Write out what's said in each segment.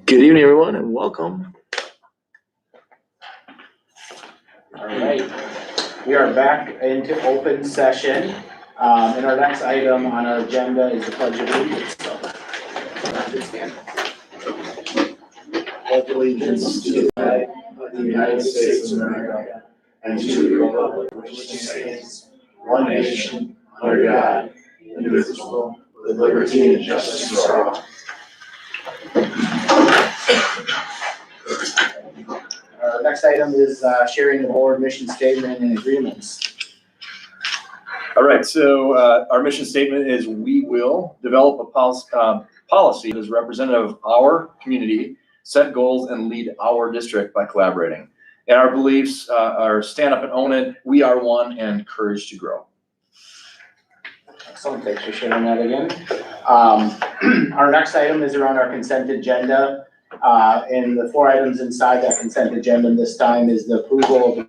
Good evening, everyone, and welcome. All right, we are back into open session. And our next item on our agenda is the Pledge of Allegiance. So, Pledge allegiance to the flag of the United States of America and to the republic which stands one nation under God, indivisible, with liberty and justice for all. Our next item is sharing the board mission statement and agreements. All right, so our mission statement is we will develop a policy that is representative of our community, set goals, and lead our district by collaborating. And our beliefs are stand up and own it, we are one, and courage to grow. Excellent, thanks for sharing that again. Our next item is around our consent agenda. And the 4 items inside that consent agenda this time is the approval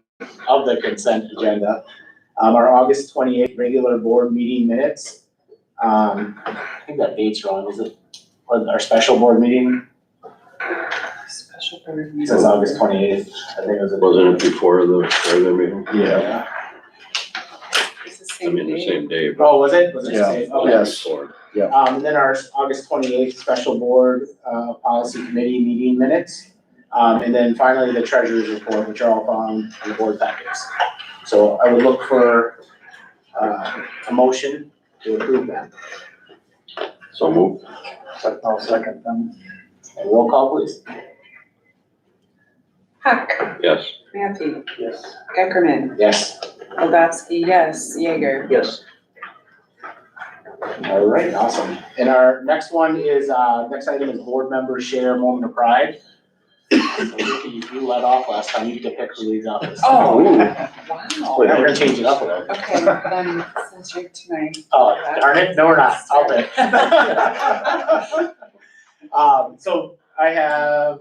of the consent agenda. Our August 28th regular board meeting minutes. I think that date's wrong, is it? Our special board meeting? Special board meeting. It says August 28th. I think it was. Wasn't it before the regular meeting? Yeah. It's the I same mean, the day. same day. Oh, was it? Was it the Yeah. same? Okay. Yes. Before. And then our August 28th special board policy committee meeting minutes. And then finally the treasurer's report, which are all found in the board packets. So I would look for a motion to approve that. So move. I'll second them. And roll call, please. Huck, Yes. Matthew, Yes. Geckerman, Yes. Oldowski, yes, Jaeger. Yes. All right, awesome. And our next one is, next item is board member share moment of pride. So Ricky, you led off last time, you get to pick who leads off this time. Oh, Ooh. wow. Yeah, we're gonna change it up a little. Okay, then since you're tonight. Oh, darn it, no, we're not, I'll pick. So I have,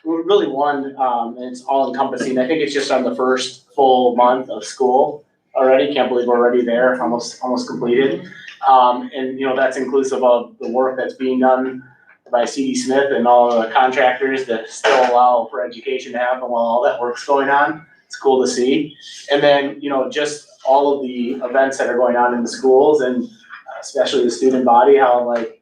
really one, and it's all encompassing, I think it's just on the first full month of school already, can't believe we're already there, almost completed. And that's inclusive of the work that's being done by C.D. Smith and all the contractors that still allow for education to happen while all that work's going on. It's cool to see. And then, just all of the events that are going on in the schools and especially the student body, how like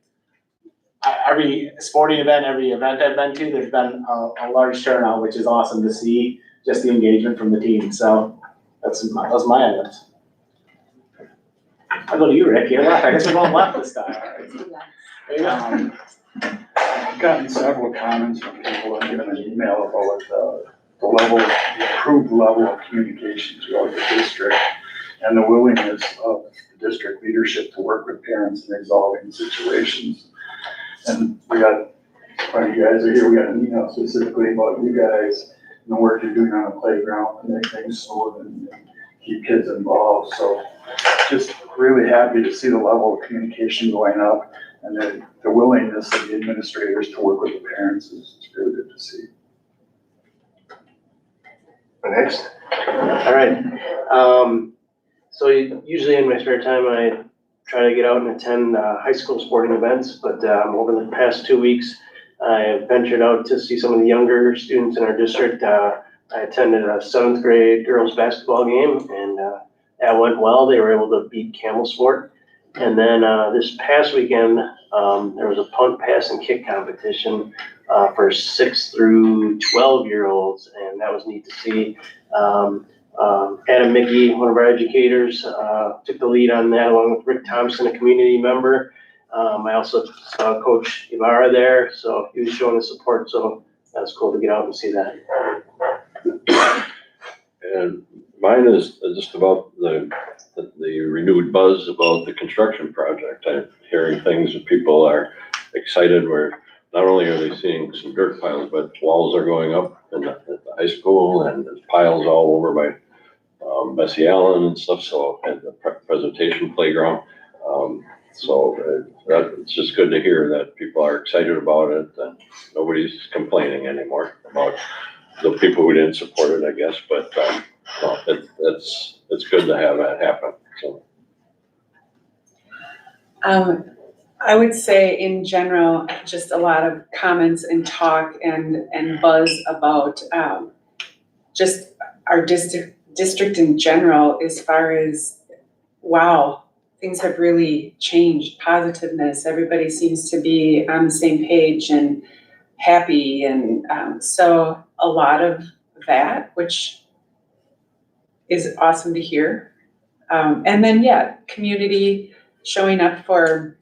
every sporting event, every event I've been to, there's been a large turnout, which is awesome to see, just the engagement from the team. So that's my end. I'll go to you, Rick. You're left. I guess we're going left this time. There you go. I've gotten several comments from people and given an email about the improved level of communication throughout the district and the willingness of the district leadership to work with parents in resolving situations. And we got, when you guys are here, we got an email specifically about you guys and the work you're doing on the playground to make things smooth and keep kids involved. So just really happy to see the level of communication going up. And then the willingness of the administrators to work with the parents is really good to see. Next. All right. So usually in my spare time, I try to get out and attend high school sporting events, but over the past 2 weeks, I have ventured out to see some of the younger students in our district. I attended a 7th grade girls basketball game, and that went well. They were able to beat Camel Sport. And then this past weekend, there was a punt, pass, and kick competition for 6 through 12-year-olds, and that was neat to see. Adam Mickey, one of our educators, took the lead on that along with Rick Thompson, a community member. I also saw Coach Ibarra there, so he was showing his support, so that was cool to get out and see that. And mine is just about the renewed buzz about the construction project. I'm hearing things that people are excited where not only are they seeing some dirt piles, but walls are going up at the high school and there's piles all over by Bessie Allen and stuff. So at the presentation playground. It's just good to hear that people are excited about it and nobody's complaining anymore about the people who didn't support it, I guess. But it's good to have that happen. So. I would say in general, just a lot of comments and talk and buzz about, just our district in general, as far as, wow, things have really changed, positiveness, everybody seems to be on the same page and happy, and so a lot of that, which is awesome to hear. And then, yeah, community showing up for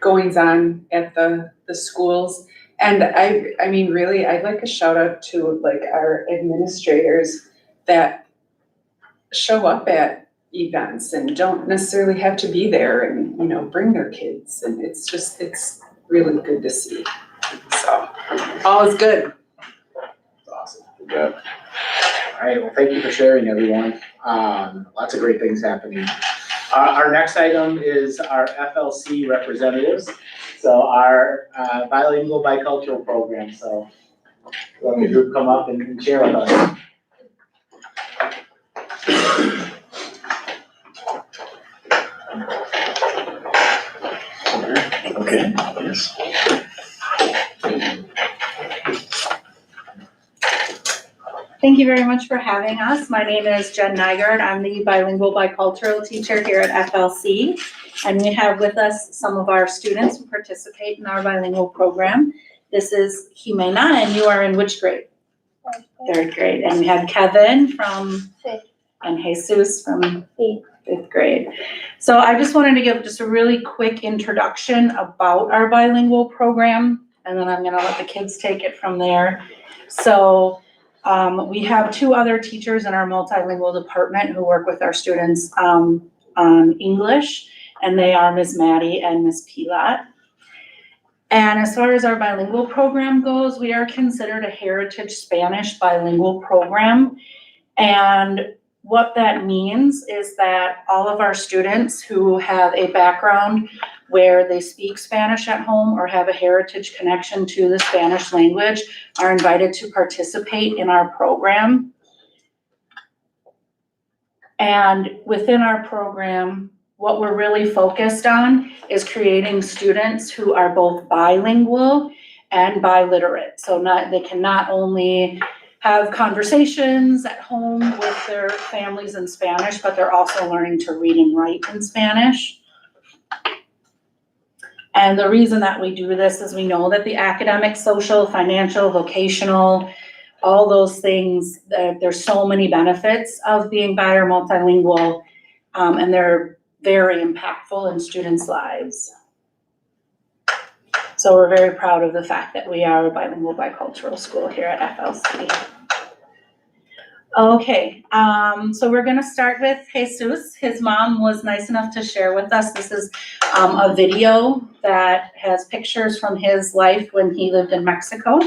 goings on at the schools. And I mean, really, I'd like a shout out to like our administrators that show up at events and don't necessarily have to be there and, you know, bring their kids. And it's really good to see. So all is good. Awesome. Yeah. All right, well, thank you for sharing, everyone. Lots of great things happening. Our next item is our FLC representatives. So our bilingual bicultural program. So let the group come up and share with us. Okay, yes. Thank you very much for having us. My name is Jen Nygaard. I'm the bilingual bicultural teacher here at FLC. And we have with us some of our students who participate in our bilingual program. This is Jimena, and you are in which grade? Third grade. And we have Kevin from Fifth. And Jesus from fifth grade. So I just wanted to give just a really quick introduction about our bilingual program, and then I'm gonna let the kids take it from there. So we have two other teachers in our multilingual department who work with our students on English, and they are Ms. Maddie and Ms. Pilat. And as far as our bilingual program goes, we are considered a heritage Spanish bilingual program. And what that means is that all of our students who have a background where they speak Spanish at home or have a heritage connection to the Spanish language are invited to participate in our program. And within our program, what we're really focused on is creating students who are both bilingual and biliterate. So they can not only have conversations at home with their families in Spanish, but they're also learning to read and write in Spanish. And the reason that we do this is we know that the academic, social, financial, vocational, all those things, there's so many benefits of being bi or multilingual, and they're very impactful in students' lives. So we're very proud of the fact that we are a bilingual bicultural school here at FLC. Okay, so we're gonna start with Jesus. His mom was nice enough to share with us. This is a video that has pictures from his life when he lived in Mexico.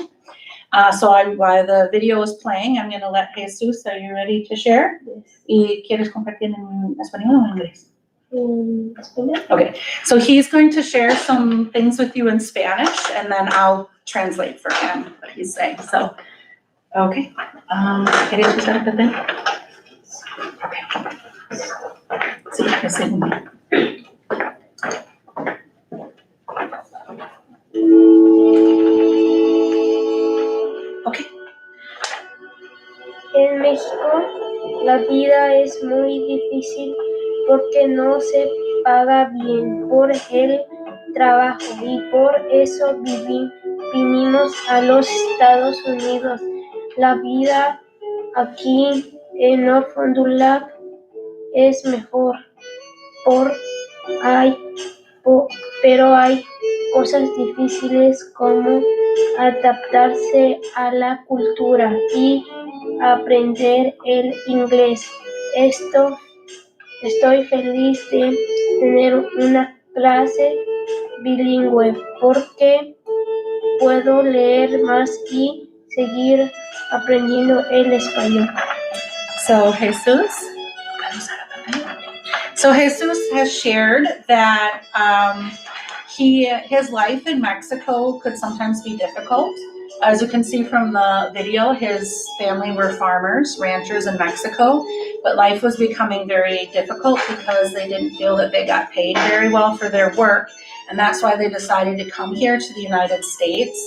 While the video is playing, I'm gonna let Jesus, are you ready to share? ¿Y quieres compartir en español o en inglés? Okay, so he's going to share some things with you in Spanish, and then I'll translate for him what he's saying. So, okay, ¿quieres usar el papel? Okay. Sí, ese es uno. Okay. En México la vida es muy difícil porque no se paga bien por el trabajo y por eso vinimos a los Estados Unidos. La vida aquí en Nfdl es mejor, pero hay cosas difíciles como adaptarse a la cultura y aprender el inglés. Estoy feliz de tener una clase bilingüe porque puedo leer más y seguir aprendiendo el español. So Jesus has shared that his life in Mexico could sometimes be difficult, As you can see from the video, his family were farmers, ranchers in Mexico, but life was becoming very difficult because they didn't feel that they got paid very well for their work, and that's why they decided to come here to the United States.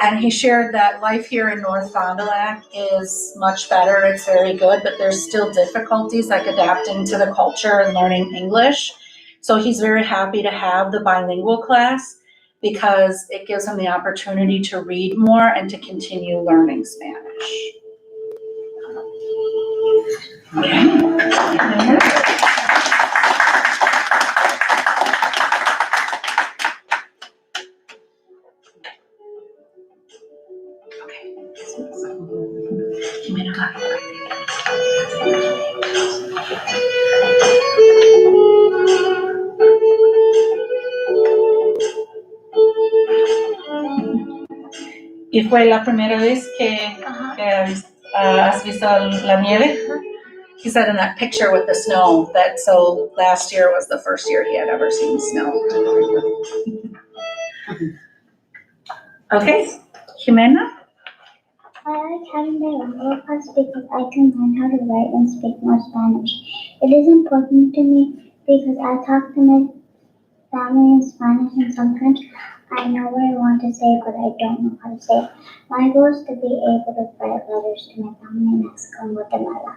And he shared that life here in North Fond du Lac is much better, it's very good, but there's still difficulties like adapting to the culture and learning English. So he's very happy to have the bilingual class because it gives him the opportunity to read more and to continue learning Spanish. ¿Y fue la primera vez que has visto la nieve? He said in that picture with the snow that so last year was the first year he had ever seen snow. Okay, Jimena? I like having the language class because I can learn how to write and speak more Spanish. It is important to me because I talk to my family in Spanish and sometimes I know what I want to say but I don't know how to say it. My goal is to be able to write letters to my family in Mexico and Guatemala.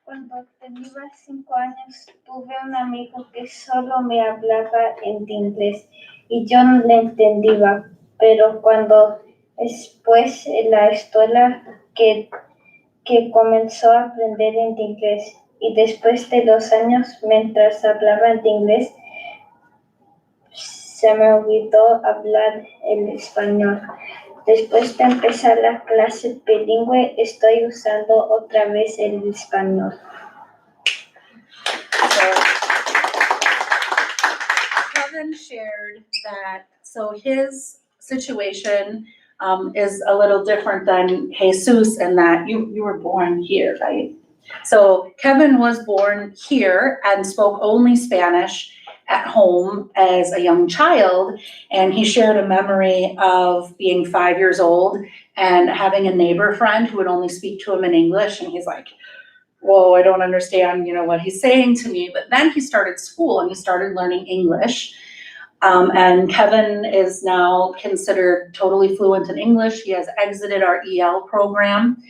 Cuando tenía 5 años, tuve un amigo que solo me hablaba en inglés y yo no le entendía, pero cuando después en la escuela que comenzó a aprender en inglés y después de 2 años mientras hablaba en inglés, se me olvidó hablar el español. Después de empezar la clase bilingüe, estoy usando otra vez el español. Kevin shared that, so his situation is a little different than Jesus in that you were born here, right? So Kevin was born here and spoke only Spanish at home as a young child, and he shared a memory of being 5 years old and having a neighbor friend who would only speak to him in English, and he's like, whoa, I don't understand, what he's saying to me. But then he started school and he started learning English. And Kevin is now considered totally fluent in English. He has exited our EL program.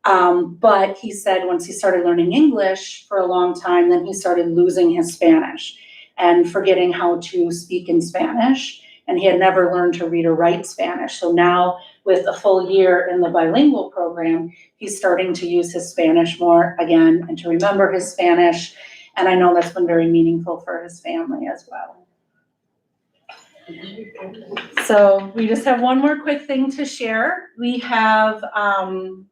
But he said once he started learning English for a long time, then he started losing his Spanish and forgetting how to speak in Spanish. And he had never learned to read or write Spanish. So now with a full year in the bilingual program, he's starting to use his Spanish more again and to remember his Spanish. And I know that's been very meaningful for his family as well. So we just have one more quick thing to share. We have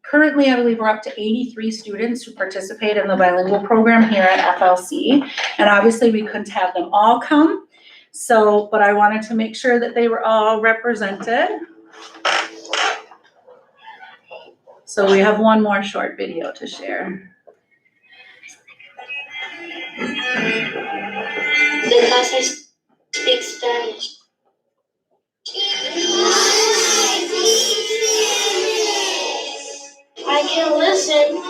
currently, I believe we're up to 83 students who participate in the bilingual program here at FLC. And obviously we couldn't have them all come. So, but I wanted to make sure that they were all represented. So we have one more short video to share. Because I speak Spanish. I can listen,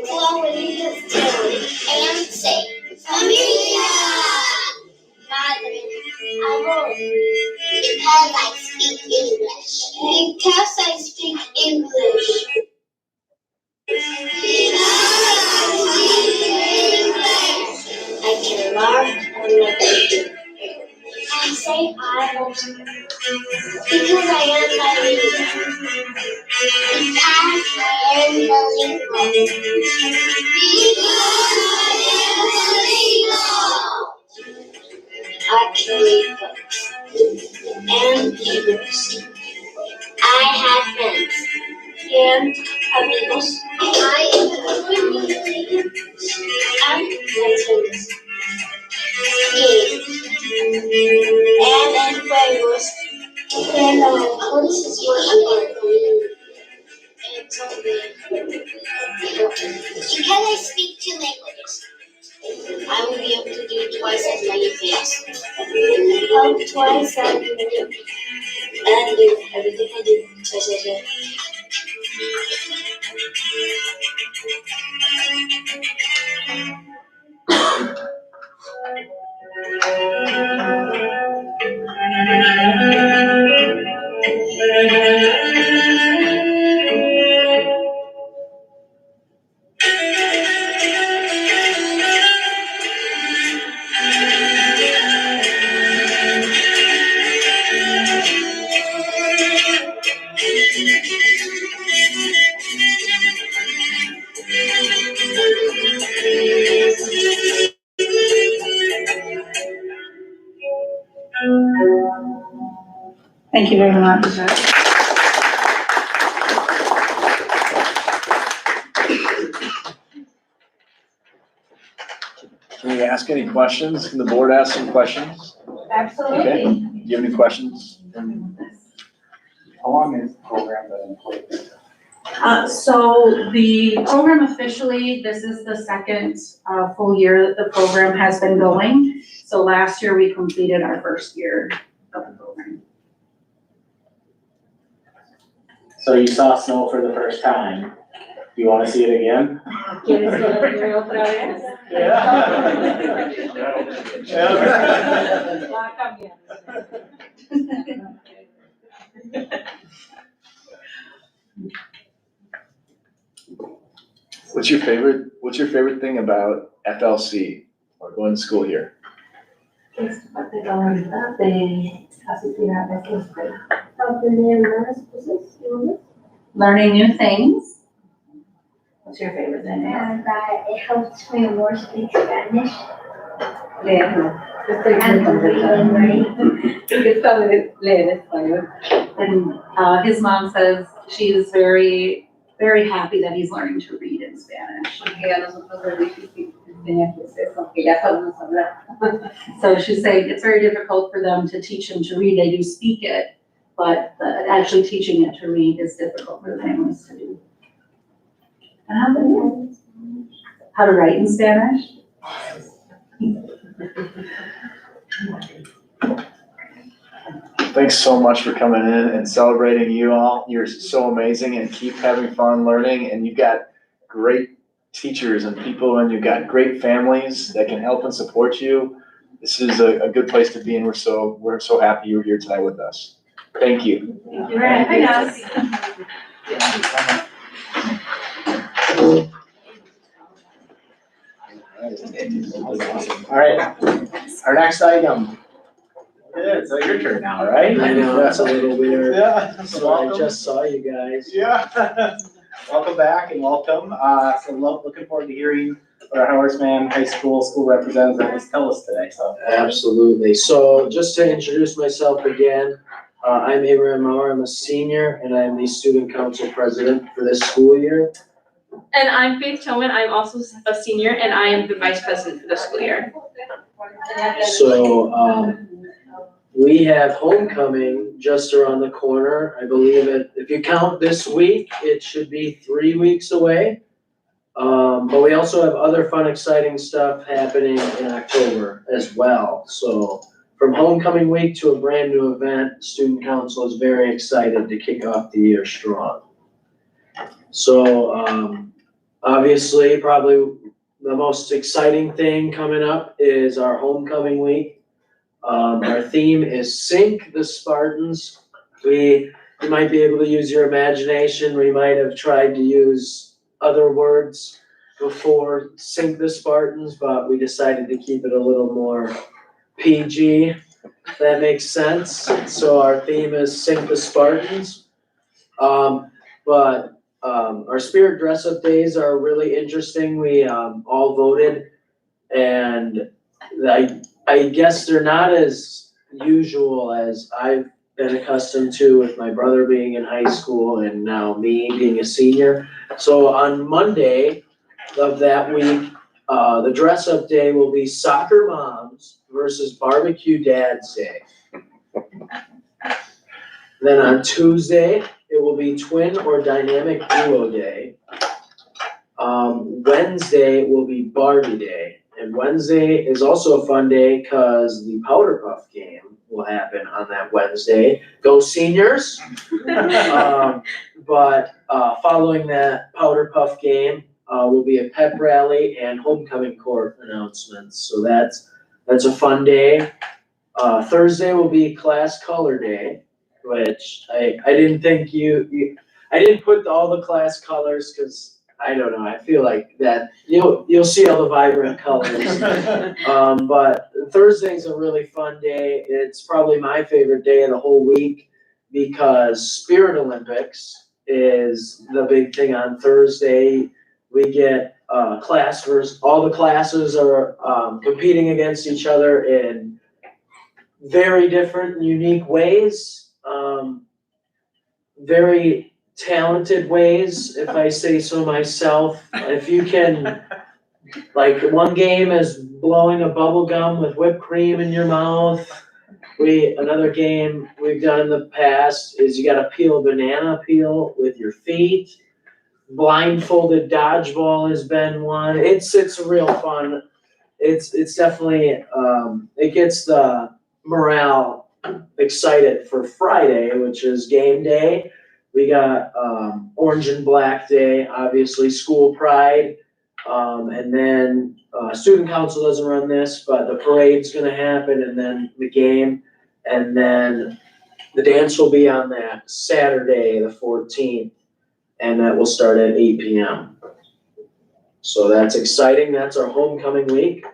slowly, and say, Familia! Madre, amor. Because I speak English. Because I speak English. I can laugh and laugh. And say I also. Because I am bilingual. Because I am bilingual. I can read books and e-books. I have friends and amigos. I am and friends. And en juegos, pero entonces yo because I speak 2 languages, I will be able to do eat twice as many things. How twice as many? And do everything I do twice as many. Thank you very much. Can we ask any questions? Can the board ask some questions? Absolutely. Do you have any questions? How long is the program been in place? So the program officially, this is the second full year that the program has been going. So last year we completed our first year of the program. So you saw snow for the first time. Do you wanna see it again? ¿Quieres ver otra vez? Va a cambiar. What's your favorite thing about FLC or going to school here? ¿Qué es tu parte favorita de asistir a esta escuela? Aprender nuevas cosas, ¿no? Learning new things. What's your favorite thing? And that it helps me more speak Spanish. Leerlo. Estoy And muy read contenta. and write. Que sabe leer español. And his mom says she's very, very happy that he's learning to read in Spanish. Porque a nosotros es difícil enseñarles eso, que ya sabemos hablar. So she's saying it's very difficult for them to teach him to read. They do speak it, but actually teaching it to read is difficult for the families to do. And how to write in Spanish? Thanks so much for coming in and celebrating you all. You're so amazing and keep having fun learning, and you've got great teachers and people, and you've got great families that can help and support you. This is a good place to be, and we're so happy you're here tonight with us. Thank you. Thank you very much. All right, our next item. Yeah, so your turn now, right? I know, that's a little weird. Yeah. So I just saw you guys. Yeah. Welcome back and welcome. Looking forward to hearing what our Horace Mann High School representatives have to tell us today, so. Absolutely. So just to introduce myself again, I'm Abraham Maurer. I'm a senior and I'm the student council president for this school year. And I'm Faith Tillman. I'm also a senior and I am the vice president for the school year. So, we have homecoming just around the corner. I believe if you count this week, it should be 3 weeks away. But we also have other fun, exciting stuff happening in October as well. So from homecoming week to a brand new event, student council is very excited to kick off the year strong. So, obviously, probably the most exciting thing coming up is our homecoming week. Our theme is Sink the Spartans. You might be able to use your imagination. We might have tried to use other words before Sink the Spartans, but we decided to keep it a little more PG, if that makes sense. So our theme is Sink the Spartans. But our spirit dress-up days are really interesting. We all voted, and I guess they're not as usual as I've been accustomed to with my brother being in high school and now me being a senior. So on Monday of that week, the dress-up day will be Soccer Moms versus Barbecue Dads Day. Then on Tuesday, it will be Twin or Dynamic Duo Day. Wednesday will be Barbie Day. And Wednesday is also a fun day because the Powder Puff game will happen on that Wednesday. Go Seniors! But following that Powder Puff game, will be a pep rally and homecoming court announcements. So that's a fun day. Thursday will be class color day, which I didn't think I didn't put all the class colors because I don't know, I feel like that you'll see all the vibrant colors. But Thursday's a really fun day. It's probably my favorite day of the whole week because Spirit Olympics is the big thing on Thursday. We get class versus, all the classes are competing against each other in very different and unique ways. Very talented ways, if I say so myself. If you can, like, one game is blowing a bubble gum with whipped cream in your mouth. Another game we've done in the past is you gotta peel a banana peel with your feet. Blindfolded dodgeball has been one. It's real fun. It's definitely, it gets the morale excited for Friday, which is game day. We got Orange and Black Day, obviously school pride, and then student council doesn't run this, but the parade's gonna happen, and then the game, and then the dance will be on that Saturday, the 14th, and that will start at 8 p.m. So that's exciting. That's our homecoming week.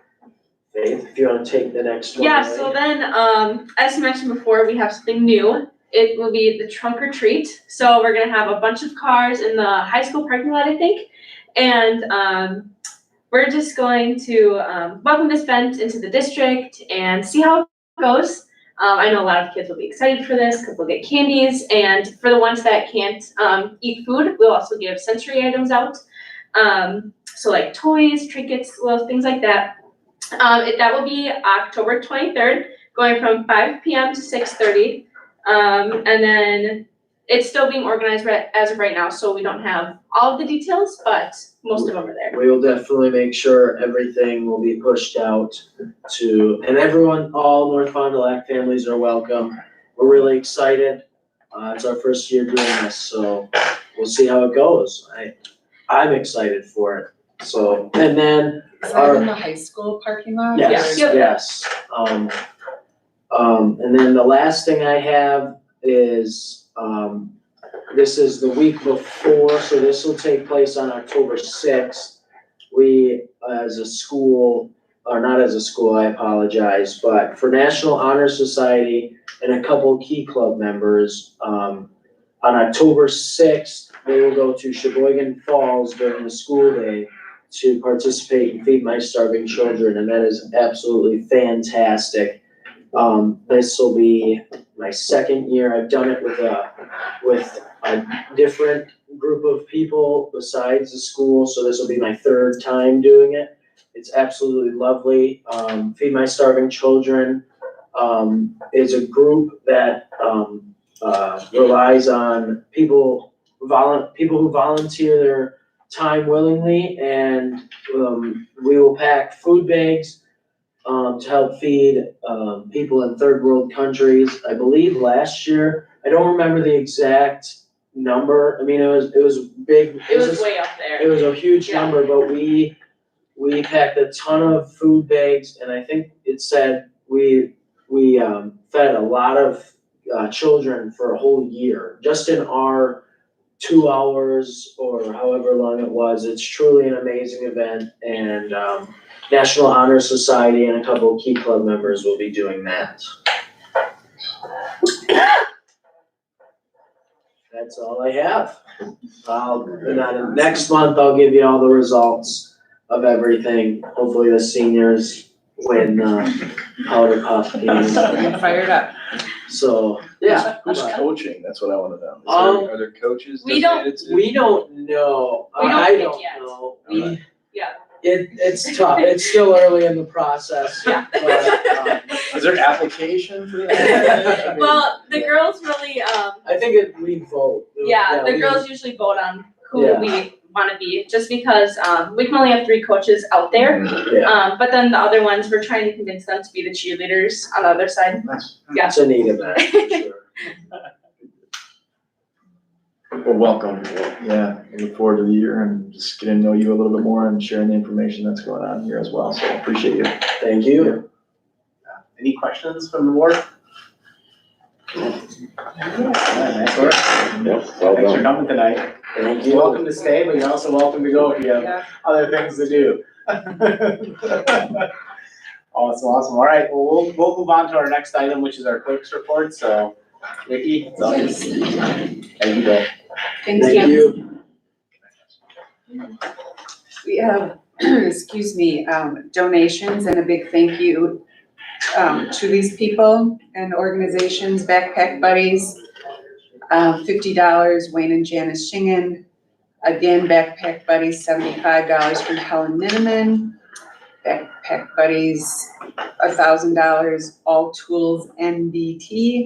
Faith, if you want to take the next one. Yeah, so then, as mentioned before, we have something new. It will be the trunk or treat. So we're gonna have a bunch of cars in the high school parking lot, I think. And we're just going to welcome this event into the district and see how it goes. I know a lot of kids will be excited for this because they'll get candies. And for the ones that can't eat food, we'll also give sensory items out. So like toys, trinkets, little things like that. That will be October 23rd, going from 5 p.m. to 6:30. And then it's still being organized as of right now, so we don't have all of the details, but most of them are there. We will definitely make sure everything will be pushed out and everyone, all North Fond du Lac families are welcome. We're really excited. It's our first year doing this, so we'll see how it goes. I'm excited for it. So, and then Is that in the high school parking lot? yes, Yeah. yes. And then the last thing I have is, this is the week before, so this will take place on October 6th. We, as a school, or not as a school, I apologize, but for National Honor Society and a couple key club members, on October 6th, they will go to Sheboygan Falls during the school day to participate in Feed My Starving Children, and that is absolutely fantastic. This will be my second year. I've done it with a different group of people besides the school, so this will be my third time doing it. It's absolutely lovely. Feed My Starving Children is a group that relies on people who volunteer their time willingly, and we will pack food bags to help feed people in third world countries. I believe last year, I don't remember the exact number. I mean, it was big. It was way up there. It was a huge Yeah. number, but we packed a ton of food bags, and I think it said we fed a lot of children for a whole year, just in our 2 hours or however long it was. It's truly an amazing event, and National Honor Society and a couple of key club members will be doing that. That's all I have. And then next month, I'll give you all the results of everything. Hopefully the seniors win Powder Puff games. I'm fired up. So, yeah. Who's coaching? That's what I want to know. Are there coaches We don't- designated to? We don't know. We don't I pick don't yet. know. Alright. It's tough. It's still early in the process. Yeah. But, Is there application for that? I mean, Well, the girls really, I think we vote. the we- girls usually vote on who Yeah. we wanna be, just because, we can only have 3 coaches out there. But then the other ones, we're trying to convince them to be the cheerleaders on the other side. Yeah. It's a need of that, for sure. Well, welcome. Yeah, I look forward to the year and just getting to know you a little bit more and sharing the information that's going on here as well. So appreciate you. Thank you. Any questions from the board? Nice work. Yep, well Thanks for done. coming tonight. Thank You're you. welcome to stay, but you're also welcome to go if you have Yeah. other things to do. Awesome. All right, well, we'll move on to our next item, which is our clerk's report. So, Vicki, it's all yours. There you go. Thanks, Thank Kim. you. We have, excuse me, donations and a big thank you to these people and organizations, Backpack Buddies, $50, Wayne and Janice Shingen. Again, Backpack Buddies, $75 from Helen Miniman. Backpack Buddies, $1,000, All Tools NBT.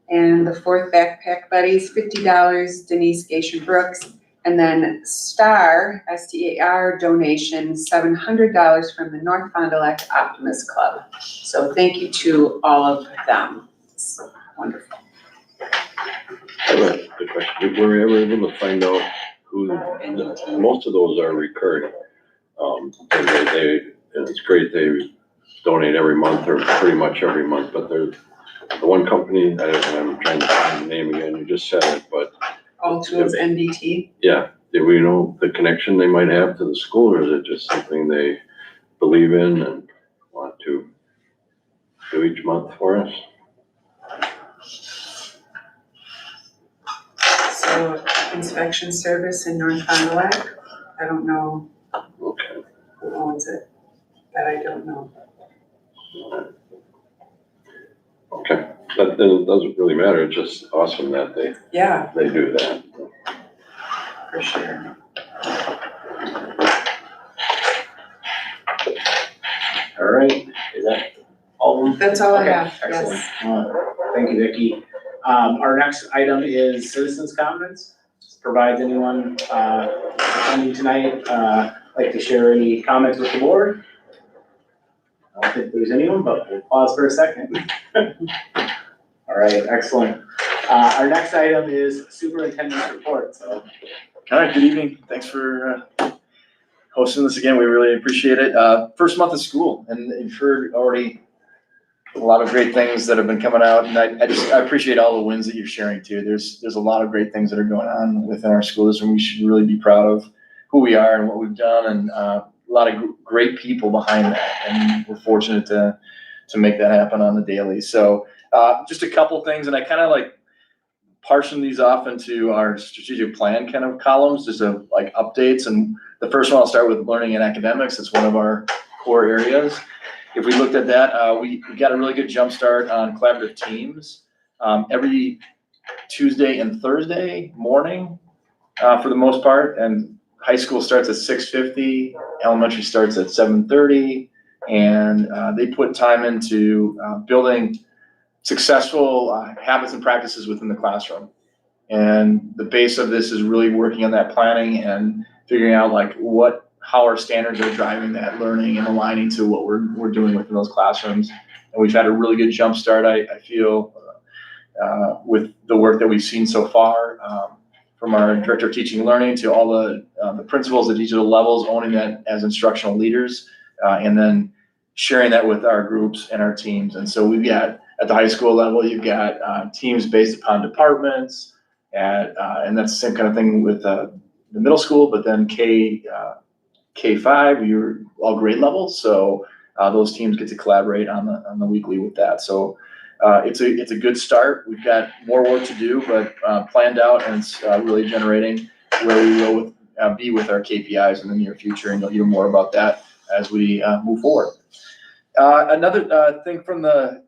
And the fourth Backpack Buddies, $50, Denise Gation Brooks. And then STAR, S-T-A-R donation, $700 from the North Fond du Lac Optimist Club. So thank you to all of them. It's wonderful. I have a good question. Were we ever able to find out who, most of those are recurring. And and it's great, they donate every month or pretty much every month, but there's the one company, and I'm trying to find the name again, you just said it, but All Tools NBT. yeah, do we know the connection they might have to the school, or is it just something they believe in and want to do each month for us? So inspection service in North Fond du Lac. I don't know Okay. who owns it. That I don't know. Okay, that, then it doesn't really matter, it's just awesome that Yeah, they do that. for sure. All right, is that all of them? That's all I Okay, have, excellent. yes. Thank you, Vicki. Our next item is citizens' comments. Provides anyone, attending tonight, like to share any comments with the board? I don't think there's anyone, but we'll pause for a second. All right, excellent. Our next item is superintendent's report, so. All right, good evening. Thanks for hosting this again. We really appreciate it. First month of school, and you've heard already a lot of great things that have been coming out, and I appreciate all the wins that you're sharing too. There's a lot of great things that are going on within our schools, and we should really be proud of who we are and what we've done, and a lot of great people behind that, and we're fortunate to make that happen on the daily. So just a couple things, and I kind of like parsing these off into our strategic plan kind of columns, just like updates. And the first one, I'll start with learning and academics. It's one of our core areas. If we looked at that, we got a really good jump start on collaborative teams. Every Tuesday and Thursday morning, for the most part, and high school starts at 6:50, elementary starts at 7:30, and they put time into building successful habits and practices within the classroom. And the base of this is really working on that planning and figuring out like how our standards are driving that learning and aligning to what we're doing within those classrooms. And we've had a really good jump start, I feel, with the work that we've seen so far, from our director of teaching and learning to all the principals at each of the levels, owning that as instructional leaders, and then sharing that with our groups and our teams. And so we've got, at the high school level, you've got teams based upon departments, and that's the same kind of thing with the middle school, but then K5, you're all grade levels, so those teams get to collaborate on the weekly with that. So it's a good start. We've got more work to do, but planned out, and it's really generating where we will be with our KPIs in the near future, and you'll hear more about that as we move forward. Another thing from the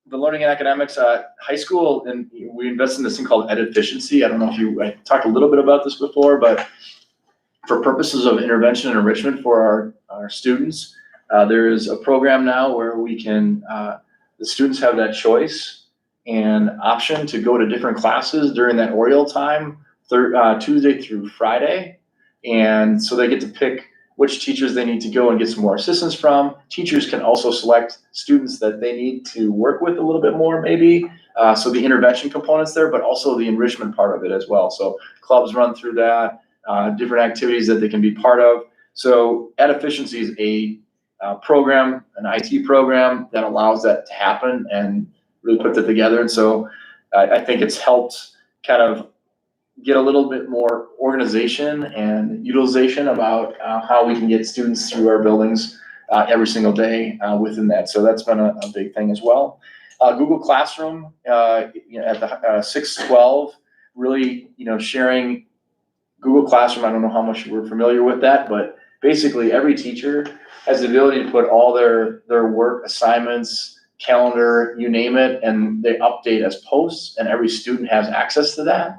learning and academics, high school, and we invest in this thing called ed efficiency. I don't know if I talked a little bit about this before, but for purposes of intervention and enrichment for our students, there is a program now where we can, the students have that choice and option to go to different classes during that Oriole time, Tuesday through Friday. And so they get to pick which teachers they need to go and get some more assistance from. Teachers can also select students that they need to work with a little bit more maybe. So the intervention component's there, but also the enrichment part of it as well. So clubs run through that, different activities that they can be part of. So Ed Efficiency is a program, an IT program that allows that to happen and really put that together. And so I think it's helped kind of get a little bit more organization and utilization about how we can get students through our buildings every single day within that. So that's been a big thing as well. Google Classroom at the 612, really, sharing Google Classroom. I don't know how much we're familiar with that, but basically every teacher has the ability to put all their work, assignments, calendar, you name it, and they update as posts, and every student has access to that.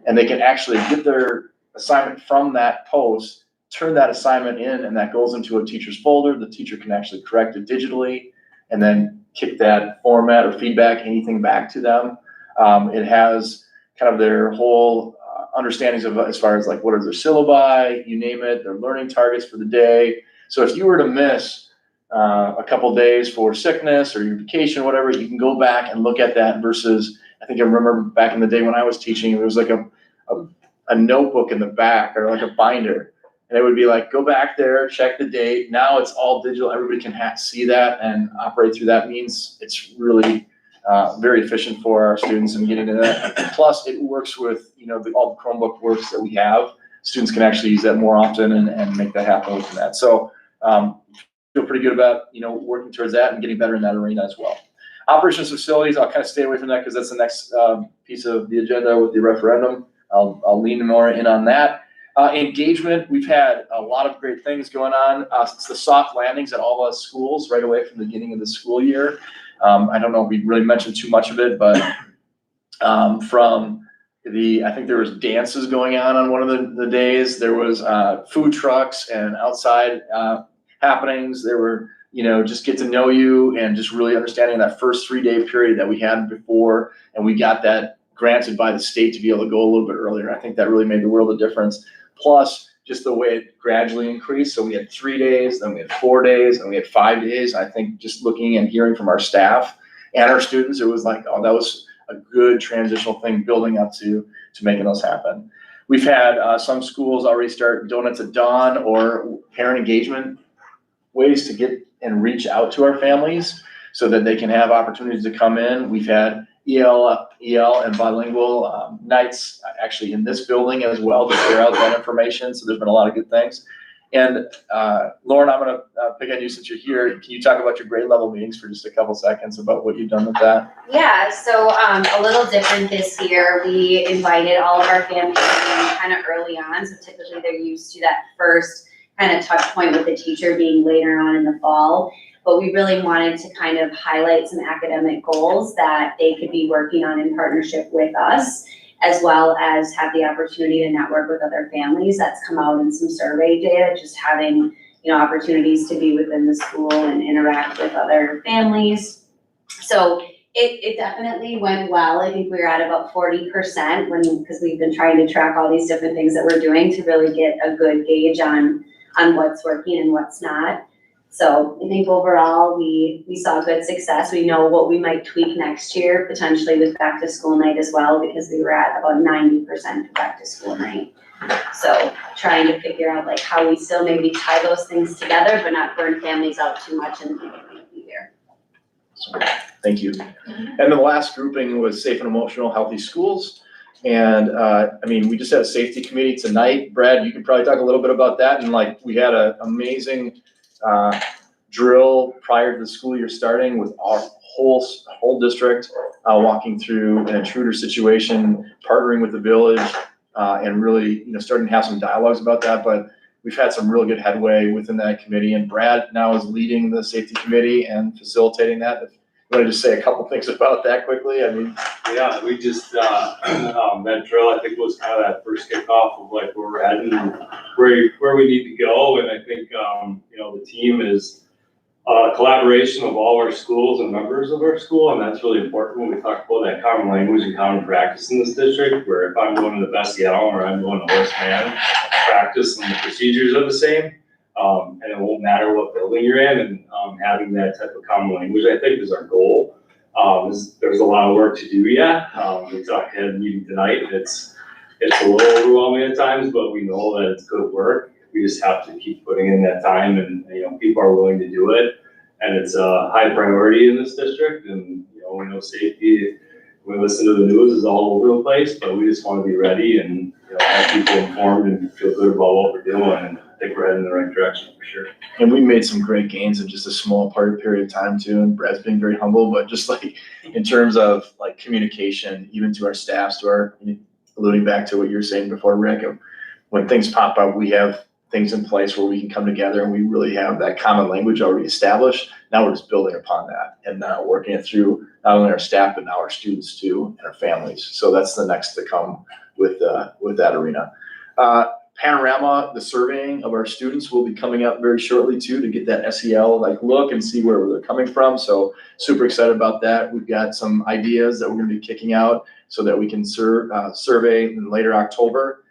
And they can actually get their assignment from that post, turn that assignment in, and that goes into a teacher's folder. The teacher can actually correct it digitally and then kick that format or feedback, anything back to them. It has kind of their whole understandings of as far as like what are their syllabi, you name it, their learning targets for the day. So if you were to miss a couple days for sickness or your vacation, whatever, you can go back and look at that versus, I think I remember back in the day when I was teaching, it was like a notebook in the back or like a binder. And it would be like, go back there, check the date. Now it's all digital. Everybody can see that and operate through that. Means it's really very efficient for our students and getting into that. And plus it works with, all the Chromebook works that we have. Students can actually use that more often and make that happen within that. So feel pretty good about, working towards that and getting better in that arena as well. Operations facilities, I'll kind of stay away from that because that's the next piece of the agenda with the referendum. I'll lean more in on that. Engagement, we've had a lot of great things going on. It's the soft landings at all the schools right away from the beginning of the school year. I don't know if we really mentioned too much of it, but I think there was dances going on one of the days. There was food trucks and outside happenings. There were, just get to know you and just really understanding that first 3-day period that we had before, and we got that granted by the state to be able to go a little bit earlier. I think that really made the world of difference. Plus, just the way it gradually increased. So we had 3 days, then we had 4 days, and we had 5 days. I think just looking and hearing from our staff and our students, it was like, oh, that was a good transitional thing building up to making those happen. We've had some schools already start Donuts at Dawn or parent engagement ways to get and reach out to our families so that they can have opportunities to come in. We've had EL and bilingual nights actually in this building as well to share out that information. So there's been a lot of good things. And Lauren, I'm gonna pick on you since you're here. Can you talk about your grade level meetings for just a couple seconds about what you've done with that? Yeah, so a little different this year. We invited all of our families kind of early on. So typically they're used to that first kind of touch point with the teacher being later on in the fall. But we really wanted to kind of highlight some academic goals that they could be working on in partnership with us, as well as have the opportunity to network with other families. That's come out in some survey data, just having, opportunities to be within the school and interact with other families. So it definitely went well. I think we were at about 40% because we've been trying to track all these different things that we're doing to really get a good gauge on what's working and what's not. So I think overall we saw good success. We know what we might tweak next year, potentially with back to school night as well, because we were at about 90% for back to school night. So trying to figure out like how we still maybe tie those things together, but not burn families out too much in the beginning of the year. Thank you. And the last grouping was safe and emotional healthy schools. And we just had a safety committee tonight. Brad, you could probably talk a little bit about that. And we had an amazing drill prior to the school year starting with our whole district, walking through an intruder situation, partnering with the village, and really, starting to have some dialogues about that. But we've had some real good headway within that committee, and Brad now is leading the safety committee and facilitating that. If you want to just say a couple things about that quickly? Yeah, we just, that drill, I think, was kind of that first kickoff of where we're heading and where we need to go. And I think, the team is collaboration of all our schools and members of our school, and that's really important when we talk about that common language and common practice in this district, where if I'm going to the best yell or I'm going to Horse Man, practice and the procedures are the same. And it won't matter what building you're in, and having that type of common language, I think, is our goal. There's a lot of work to do yet. We talked at a meeting tonight, and it's a little overwhelming at times, but we know that it's good work. We just have to keep putting in that time, and, you know, people are willing to do it. And it's a high priority in this district, and, you know, we know safety, when we listen to the news, is all over the place, but we just want to be ready and, you know, have people informed and feel good about what we're doing, and I think we're heading in the right direction for sure. And we made some great gains in just a small period of time too, and Brad's being very humble, but just like in terms of like communication, even to our staffs, alluding back to what you were saying before, Rick, when things pop up, we have things in place where we can come together and we really have that common language already established. Now we're just building upon that and working it through not only our staff, but now our students too, and our families. So that's the next to come with that arena. Panorama, the surveying of our students will be coming up very shortly too, to get that SEL like look and see where they're coming from. So super excited about that. We've got some ideas that we're going to be kicking out so that we can survey in later October.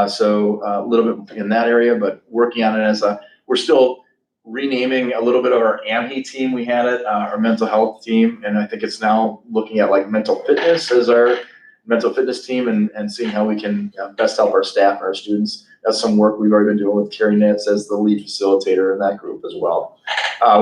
So a little bit in that area, but working on it we're still renaming a little bit of our AMHE team. We had it, our mental health team, and I think it's now looking at like mental fitness as our mental fitness team, and seeing how we can best help our staff and our students. That's some work we've already been doing with Carrie Nitz as the lead facilitator in that group as well.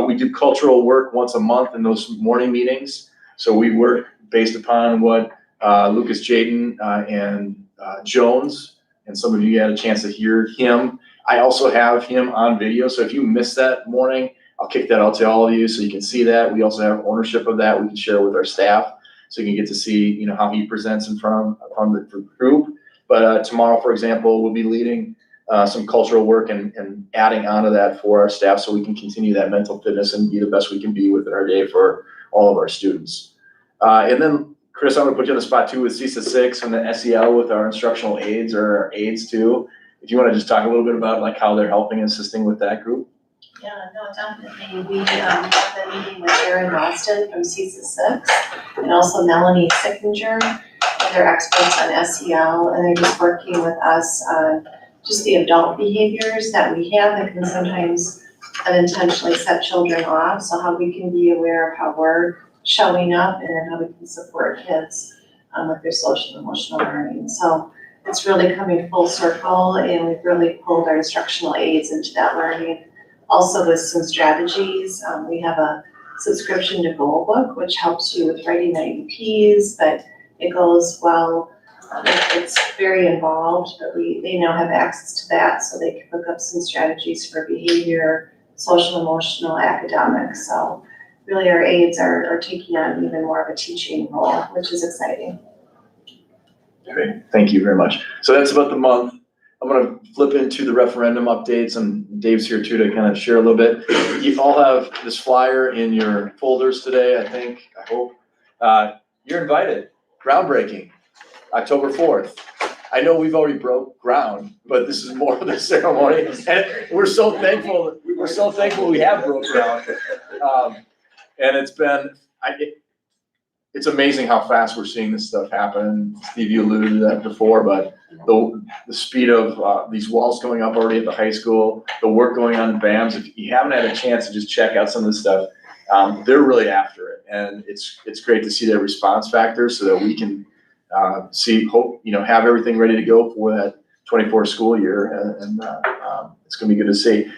We do cultural work once a month in those morning meetings. So we work based upon what Lucas Jaden and Jones, and some of you had a chance to hear him. I also have him on video, so if you missed that morning, I'll kick that out to all of you so you can see that. We also have ownership of that. We can share with our staff, so you can get to see, you know, how he presents in front of the group. But tomorrow, for example, we'll be leading some cultural work and adding onto that for our staff, so we can continue that mental fitness and be the best we can be within our day for all of our students. And then, Chris, I'm gonna put you on the spot too with CISA 6 and the SEL with our instructional aides, or our aides too. If you wanna just talk a little bit about like how they're helping and assisting with that group. Yeah, no, definitely. We have been meeting with Erin Austin from CISA 6 and also Melanie Sickinger. They're experts on SEL, and they're just working with us on just the adult behaviors that we have that can sometimes unintentionally set children off. So how we can be aware of how we're showing up, and then how we can support kids with their social and emotional learning. So it's really coming full circle, and we've really pulled our instructional aides into that learning. Also with some strategies, we have a subscription to Goal Book, which helps you with writing IEPs, but it goes well. It's very involved, but they now have access to that, so they can look up some strategies for behavior, social, emotional, academics. So really our aides are taking on even more of a teaching role, which is exciting. Great, thank you very much. So that's about the month. I'm gonna flip into the referendum updates, and Dave's here too to kind of share a little bit. You all have this flyer in your folders today, I hope. You're invited, groundbreaking, October 4th. I know we've already broke ground, but this is more of the ceremony, and we're so thankful we have broke ground. And it's been, it's amazing how fast we're seeing this stuff happen. Steve, you alluded to that before, but the speed of these walls going up already at the high school, the work going on in BAMS, if you haven't had a chance to just check out some of this stuff, they're really after it. And it's great to see their response factor so that we can have everything ready to go for that 24 school year. And it's gonna be good to see.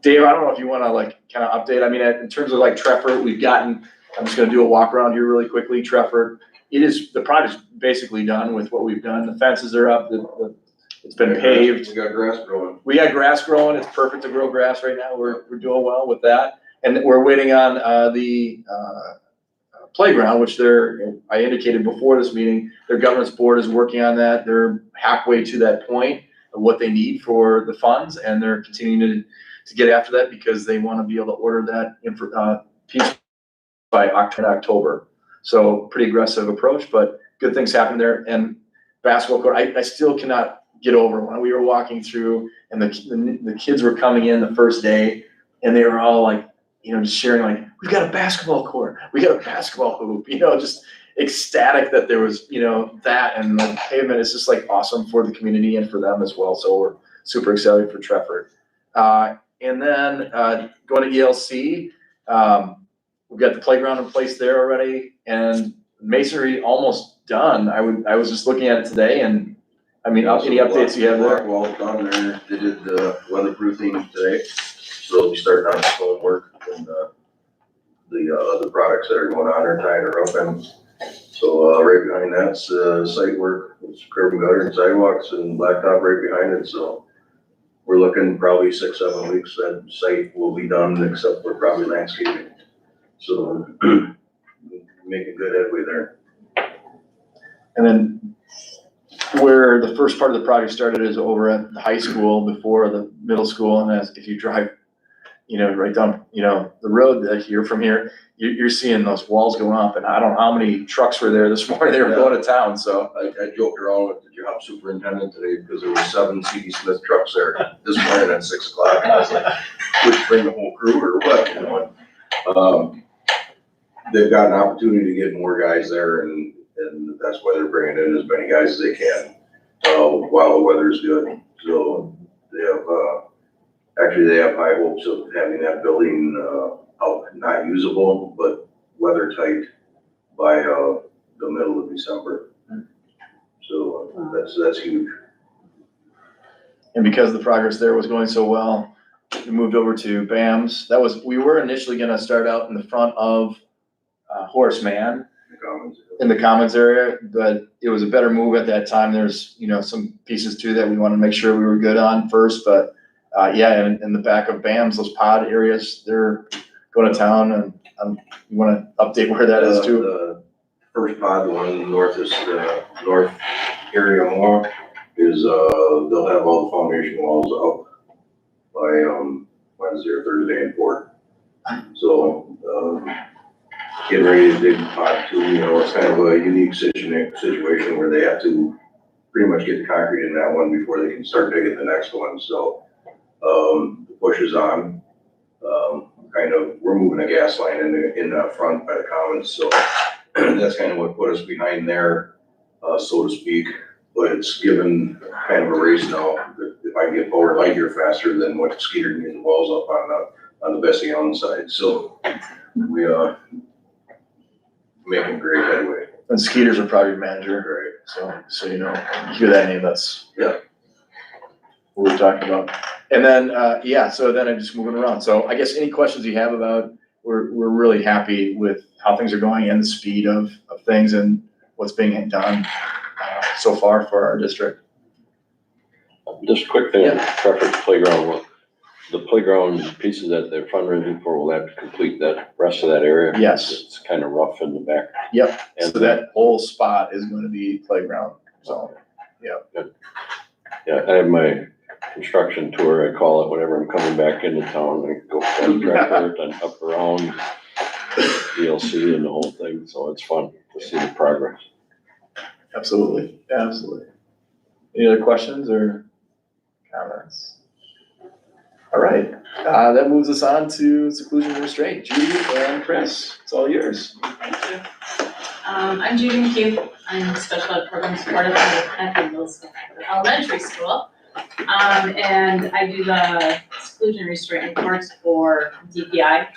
Dave, I don't know if you wanna like kind of update. I mean, in terms of like Trefford, I'm just gonna do a walk around here really quickly. Trefford, the project's basically done with what we've done. The fences are up, it's been paved. We got grass growing. We got grass growing. It's perfect to grow grass right now. We're doing well with that. And we're waiting on the playground, which I indicated before this meeting, their governance board is working on that. They're halfway to that point of what they need for the funds, and they're continuing to get after that because they want to be able to order that piece by October. So pretty aggressive approach, but good things happen there. And basketball court, I still cannot get over when we were walking through and the kids were coming in the first day and they were all like just sharing like, we've got a basketball court, we got a basketball hoop, just ecstatic that there was, that, and the pavement is just like awesome for the community and for them as well. So we're super excited for Trefford. And then going to ELC, we've got the playground in place there already, and masonry almost done. I was just looking at it today, and I mean, any updates you have there? Block wall done there, they did the weatherproofing today, so they'll be starting on stone work, and the other products that are going on are tying her up, and so right behind that's site work, it's curb and gutter and sidewalks and blacktop right behind it, so we're looking probably 6-7 weeks, that site will be done except for probably landscaping. So making good headway there. And then where the first part of the project started is over at the high school before the middle school. And as if you drive, right down, the road here from here, you're seeing those walls going up. And I don't know how many trucks were there this morning. They were going to town. So I joked around with the job superintendent today because there were 7 C.D. Smith trucks there this morning at 6 o'clock. And I was like, would you bring the whole crew or what? They've got an opportunity to get more guys there, and that's why they're bringing in as many guys as they can while the weather's good. So they have high hopes of having that building out, not usable, but weather tight by the middle of December. So that's huge. And because the progress there was going so well, we moved over to BAMS. We were initially gonna start out in the front of Horace Mann in the commons area, but it was a better move at that time. There's, some pieces too that we wanted to make sure we were good on first, but in the back of BAMS, those pod areas, they're going to town, and you want to update where that is too? The first pod, the one in the north north area more is, they'll have all the foundation walls up by, Wednesday or Thursday in Fort. So, getting ready to dig pod 2, it's kind of a unique situation where they have to pretty much get the concrete in that one before they can start digging the next one. So, the push is on. We're moving a gas line in the front by the commons. So that's kind of what put us behind there, so to speak. But it's given kind of a race now. If I can get forward light year faster than what Skeeter can get the walls up on the Bessie Allen side. So we are making great headway. And Skeeter's a project manager, right? So you hear that name, that's what we're talking about. And then so then I'm just moving around. So I guess any questions you have about, we're really happy with how things are going and the speed of things and what's being done so far for our district. Just a quick thing on Trefford's playground. The playground pieces that they're fundraising for will have to complete that rest of that area. Yes. It's kind of rough in the back. Yep. And so that whole spot is going to be playground. So, Good. Yeah, I have my construction tour, I call it, whenever I'm coming back into town. I go from Trefford and up around DLC and the whole thing. So it's fun to see the progress. Absolutely. Absolutely. Any other questions or comments? All right, that moves us on to seclusion and restraint. Judy and Chris, it's all yours. Thank you. I'm Judy McHugh. I'm special ed program supporter at Nfdl Elementary School. And I do the seclusion and restraint reports for DPI.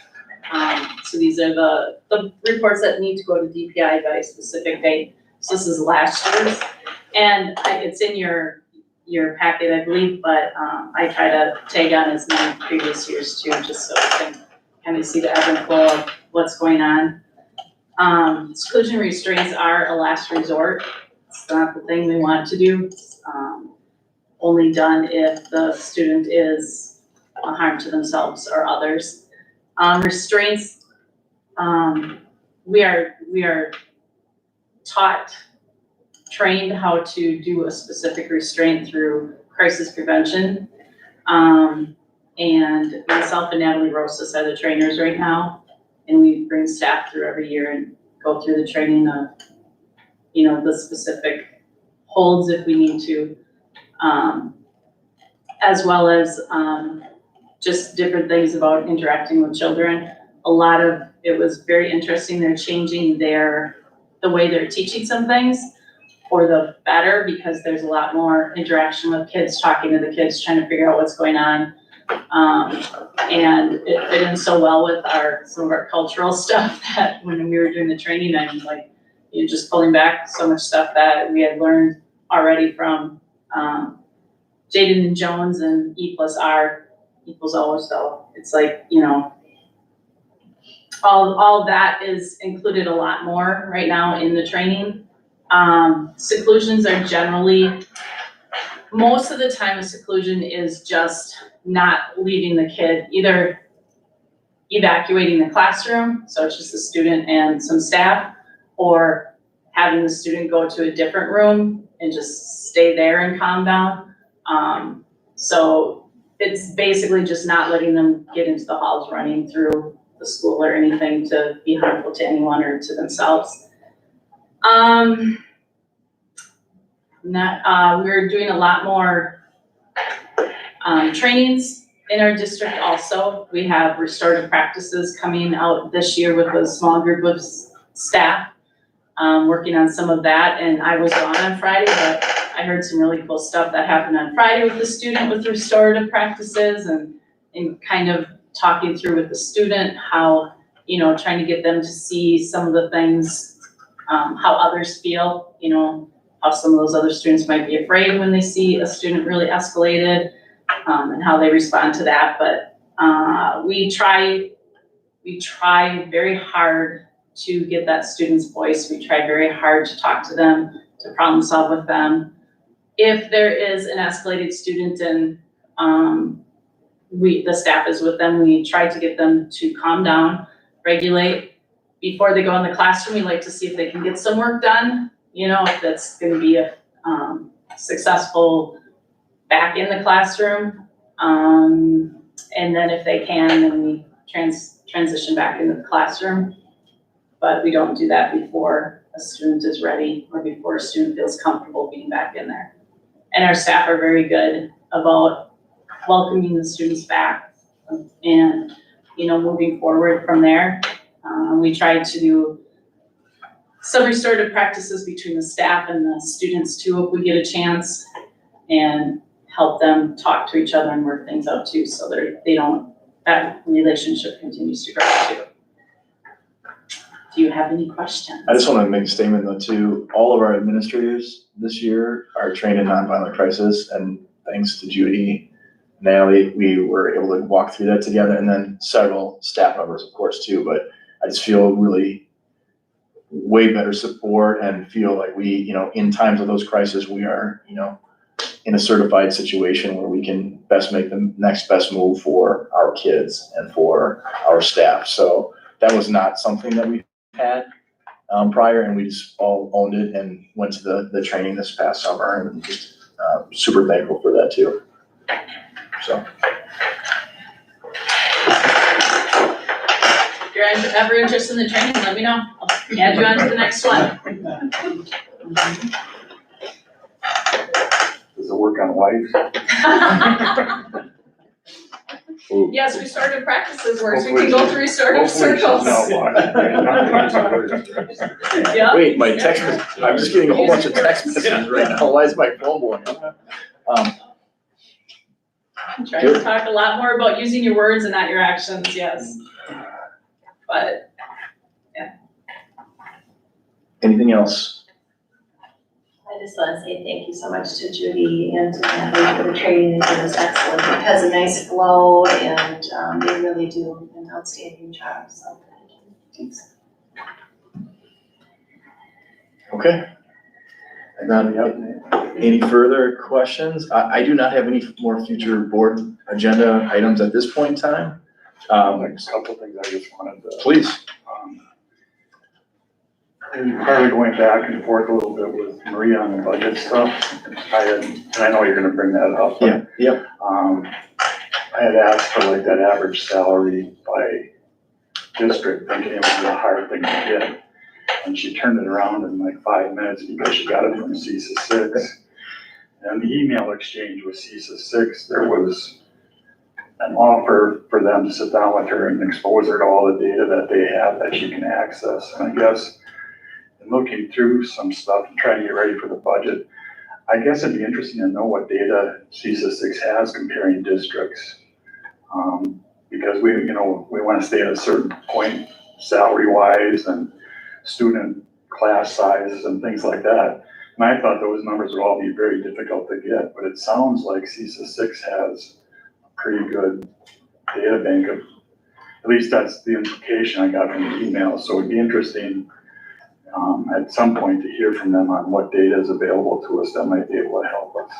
So these are the reports that need to go to DPI by a specific date. So this is last year's. And it's in your packet, I believe, but I try to tag on as many previous years too, just so I can kind of see the ebb and flow of what's going on. Seclusion restraints are a last resort. It's not the thing we want to do. It's, only done if the student is a harm to themselves or others. Restraints, we are taught, trained how to do a specific restraint through crisis prevention. And myself and Natalie Rosas are the trainers right now. And we bring staff through every year and go through the training of, the specific holds if we need to, as well as just different things about interacting with children. A lot of, it was very interesting, they're changing the way they're teaching some things for the better, because there's a lot more interaction with kids, talking to the kids, trying to figure out what's going on. And it fit in so well with some of our cultural stuff that when we were doing the training, I'm like, you're just pulling back so much stuff that we had learned already from Jaden and Jones and E+R equals O. So it's like, you know, all that is included a lot more right now in the training. Seclusions are generally, most of the time a seclusion is just not leaving the kid, either evacuating the classroom, so it's just the student and some staff, or having the student go to a different room and just stay there and calm down. So it's basically just not letting them get into the halls running through the school or anything to be harmful to anyone or to themselves. We're doing a lot more trainings in our district also. We have restorative practices coming out this year with a small group of staff, working on some of that. And I was on Friday, but I heard some really cool stuff that happened on Friday with the student with restorative practices, and kind of talking through with the student how, you know, trying to get them to see some of the things, how others feel, you know, how some of those other students might be afraid when they see a student really escalated, and how they respond to that. But we try very hard to get that student's voice. We try very hard to talk to them, to problem solve with them. If there is an escalated student and the staff is with them, we try to get them to calm down, regulate. Before they go in the classroom, we like to see if they can get some work done, you know, if that's gonna be a successful back in the classroom. And then if they can, then we transition back into the classroom. But we don't do that before a student is ready or before a student feels comfortable being back in there. And our staff are very good about welcoming the students back and, you know, moving forward from there. We try to do some restorative practices between the staff and the students too, if we get a chance, and help them talk to each other and work things out too, so that relationship continues to grow too. Do you have any questions? I just want to make a statement though too. All of our administrators this year are trained in nonviolent crisis, and thanks to Judy, Natalie, we were able to walk through that together, and then several staff members, of course, too. But I just feel really way better support and feel like we, you know, in times of those crises, we are, you know, in a certified situation where we can best make the next best move for our kids and for our staff. So that was not something that we had prior, and we just all owned it and went to the training this past summer, and just super thankful for that too. So. If you're ever interested in the training, let me know. I'll add you on to the next one. Does it work on wives? Yes, restorative practices works. We can go through restorative Hopefully circles. Yeah. Wait, my text message, I'm just getting a whole bunch of text messages right now. Why is my phone blowing up? I'm trying to talk a lot more about using your words and not your actions, yes. But, yeah. Anything else? I just want to say thank you so much to Judy and to Natalie for the training. It was excellent. It has a nice flow, and they really do an outstanding job, so thanks. Okay. And then, any further questions? I do not have any more future board agenda items at this point in time. Like a couple things I just wanted to. Please. Probably going back and forth a little bit with Maria on the budget stuff. And I know you're gonna bring that up. But, Yeah. I had asked for like that average salary by district, thinking it would be a hard thing to get. And she turned it around in like 5 minutes because she got it from CISA 6. And the email exchange with CISA 6, there was an offer for them to sit down with her and expose her to all the data that they have that she can access. And I guess in looking through some stuff and trying to get ready for the budget, I guess it'd be interesting to know what data CISA 6 has comparing districts. Because we want to stay at a certain point salary-wise and student class sizes and things like that. And I thought those numbers would all be very difficult to get, but it sounds like CISA 6 has a pretty good data bank of, at least that's the implication I got from the email. So it'd be interesting at some point to hear from them on what data is available to us that might be able to help us.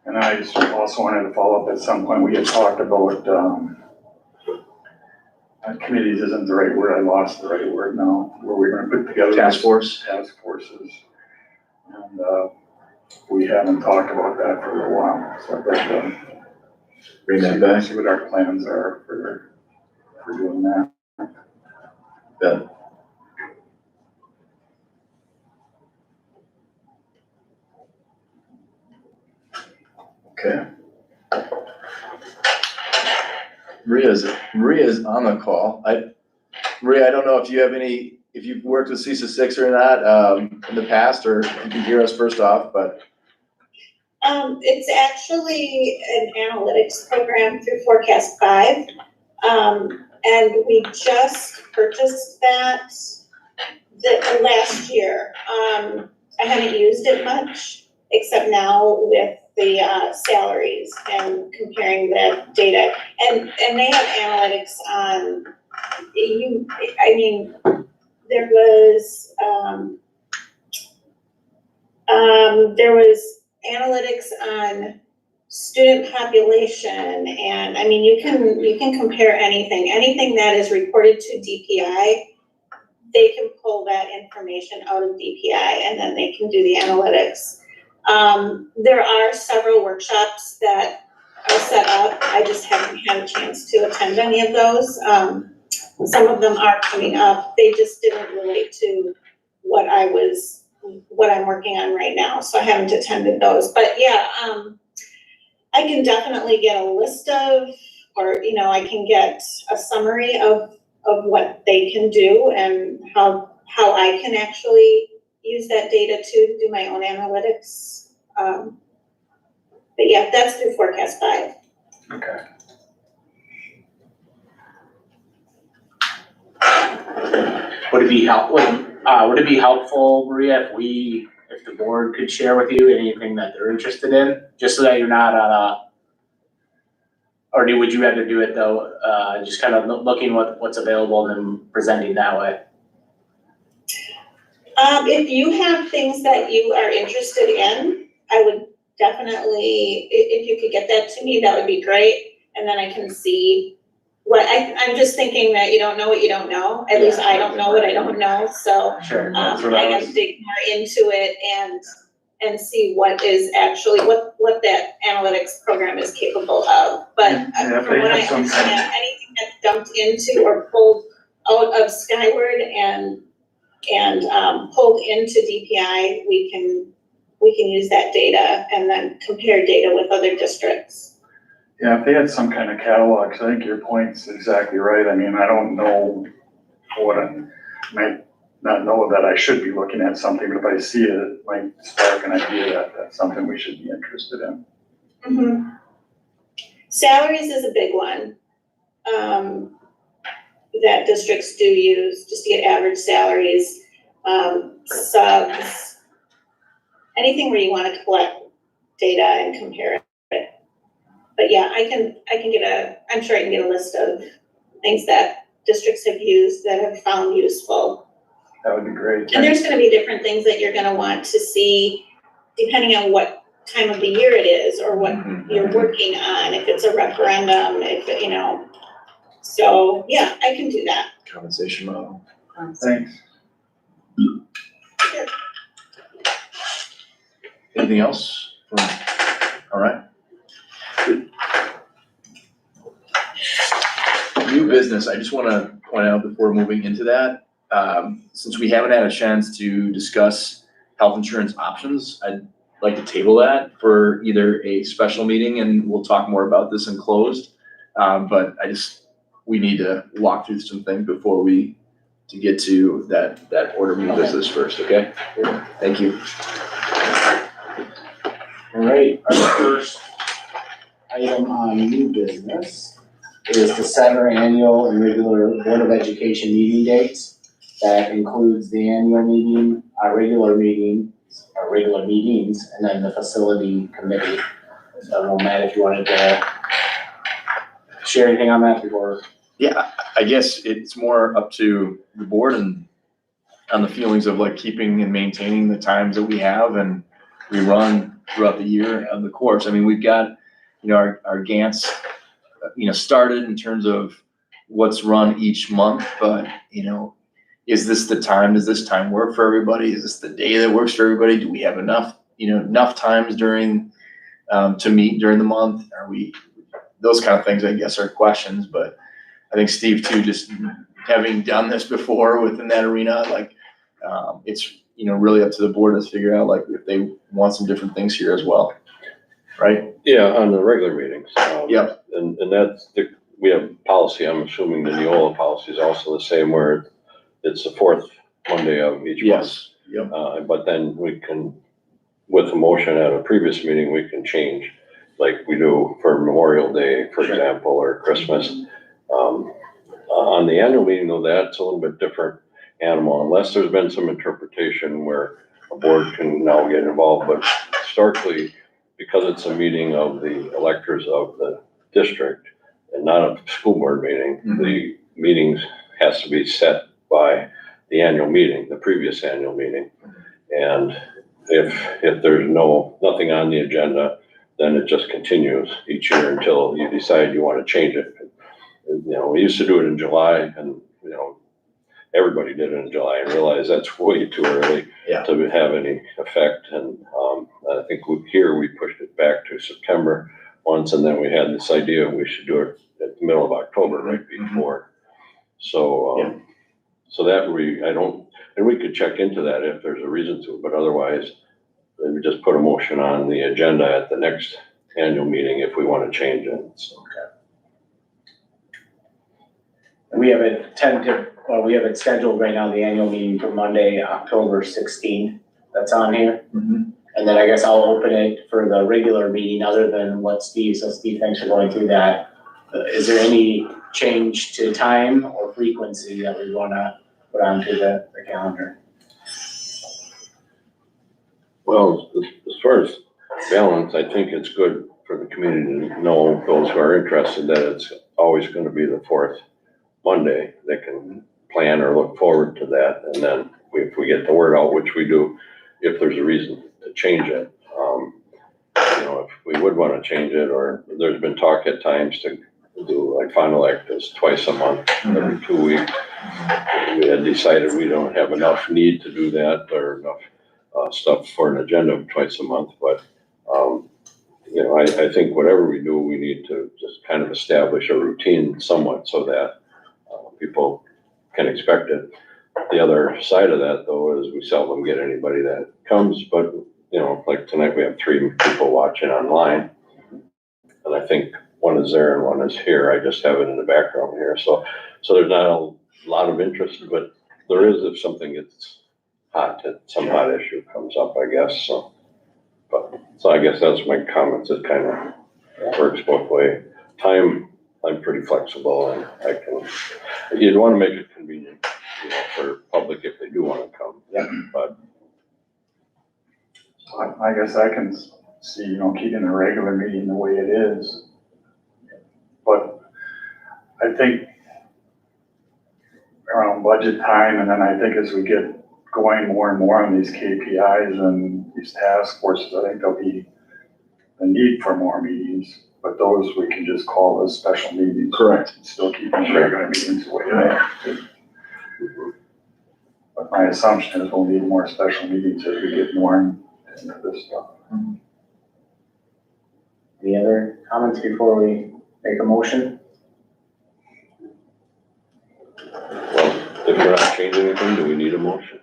And I just also wanted to follow up at some point. We had talked about committees isn't the right word. I lost the right word now. Where we're going to put together Task forces. And we haven't talked about that for a little while. So I'd like to Bring that back. see what our plans are for doing that. Good. Okay. Maria's on the call. Maria, I don't know if you have if you've worked with CISA 6 or not in the past, or if you can hear us first off, but. It's actually an analytics program through Forecast 5. And we just purchased that last year. I haven't used it much, except now with the salaries and comparing the data. And they have analytics on there was analytics on student population, and you can compare anything that is reported to DPI. They can pull that information out of DPI and then they can do the analytics. There are several workshops that are set up. I just haven't had a chance to attend any of those. Some of them are coming up. They just didn't relate to what I'm working on right now, so I haven't attended those. But yeah, I can definitely get a list of, or I can get a summary of what they can do and how I can actually use that data to do my own analytics. But yeah, that's through Forecast 5. Okay. Would it be helpful, Maria, if the board could share with you anything that they're interested in, just so that you're not on a, or would you rather do it though, just kind of looking what's available and then presenting that way? If you have things that you are interested in, I would definitely, if you could get that to me, that would be great. And then I can see what, I'm just thinking that you don't know what you don't know. At least I don't know what I don't know. So Sure. I gotta dig more into it and see what is actually, what that analytics program is capable of. But from what I understand, anything that's dumped into or pulled out of Skyward and pulled into DPI, we can use that data and then compare data with other districts. Yeah, if they had some kind of catalog, 'cause I think your point's exactly right. I don't know what I might not know that I should be looking at something, but if I see it, it might spark an idea that that's something we should be interested in. Mm-hmm. Salaries is a big one. That districts do use just to get average salaries, subs, anything where you want to collect data and compare it. But yeah, I'm sure I can get a list of things that districts have used that have found useful. That would be great. And there's gonna be different things that you're gonna want to see depending on what time of the year it is or what you're working on, if it's a referendum, so yeah, I can do that. Compensation model. Thanks. Anything else? All right. New business, I just want to point out before moving into that, since we haven't had a chance to discuss health insurance options, I'd like to table that for either a special meeting, and we'll talk more about this in closed. But we need to walk through some things before to get to that order of new business first, okay? Thank you. All right, our first item on new business is to set our annual and regular Board of Education meeting dates. That includes the annual meeting, our regular meetings, and then the facility committee. So I don't know, Matt, if you wanted to share anything on that before? Yeah, I guess it's more up to the board and on the feelings of like keeping and maintaining the times that we have and we run throughout the year of the course. I mean, we've got, our Gants, started in terms of what's run each month, but, is this the time? Does this time work for everybody? Is this the day that works for everybody? Do we have enough times during, to meet during the month? Those kind of things, I guess, are questions, but I think Steve too, just having done this before within that arena, it's, really up to the board to figure out if they want some different things here as well, right? Yeah, on the regular meetings. Yep. And that's we have policy, I'm assuming the Neola policy is also the same where it's the fourth Monday of each month. Yes, yep. But then we can, with a motion at a previous meeting, we can change, like we do for Memorial Day, for example, or Christmas. On the annual meeting though, that's a little bit different animal, unless there's been some interpretation where a board can now get involved. But historically, because it's a meeting of the electors of the district and not a school board meeting, the meetings has to be set by the annual meeting, the previous annual meeting. And if there's nothing on the agenda, then it just continues each year until you decide you want to change it. We used to do it in July, and everybody did it in July and realized that's way too early to have any effect. And I think here we pushed it back to September once, and then we had this idea we should do it at the middle of October, right before. So that we could check into that if there's a reason to, but otherwise, then we just put a motion on the agenda at the next annual meeting if we want to change it. So. We have we have it scheduled right now, the annual meeting for Monday, October 16th. That's on here. And then I guess I'll open it for the regular meeting other than what Steve, so Steve, thanks for going through that. Is there any change to time or frequency that we want to put onto the calendar? Well, as far as balance, I think it's good for the community to know, those who are interested, that it's always going to be the fourth Monday. They can plan or look forward to that. And then if we get the word out, which we do, if there's a reason to change it, if we would want to change it, or there's been talk at times to do like Fond du Lac is twice a month, every 2 weeks. We had decided we don't have enough need to do that or enough stuff for an agenda of twice a month. But, I think whatever we do, we need to just kind of establish a routine somewhat so that people can expect it. The other side of that though is we seldom get anybody that comes, but like tonight we have 3 people watching online, and I think one is there and one is here. I just have it in the background here. So there's not a lot of interest, but there is if something gets hot, some hot issue comes up, I guess. So I guess that's my comments. It kind of works both ways. Time, I'm pretty flexible, and you'd want to make it convenient, for public if they do want to come. Yeah. But I guess I can see, keeping the regular meeting the way it is. But I think around budget time, and then I think as we get going more and more on these KPIs and these task forces, I think there'll be a need for more meetings. But those we can just call as special meetings. Correct. Still keeping regular meetings the way they are. But my assumption is we'll need more special meetings as we get more into this stuff. Any other comments before we make a motion? well, if we're not changing anything, do we need a motion?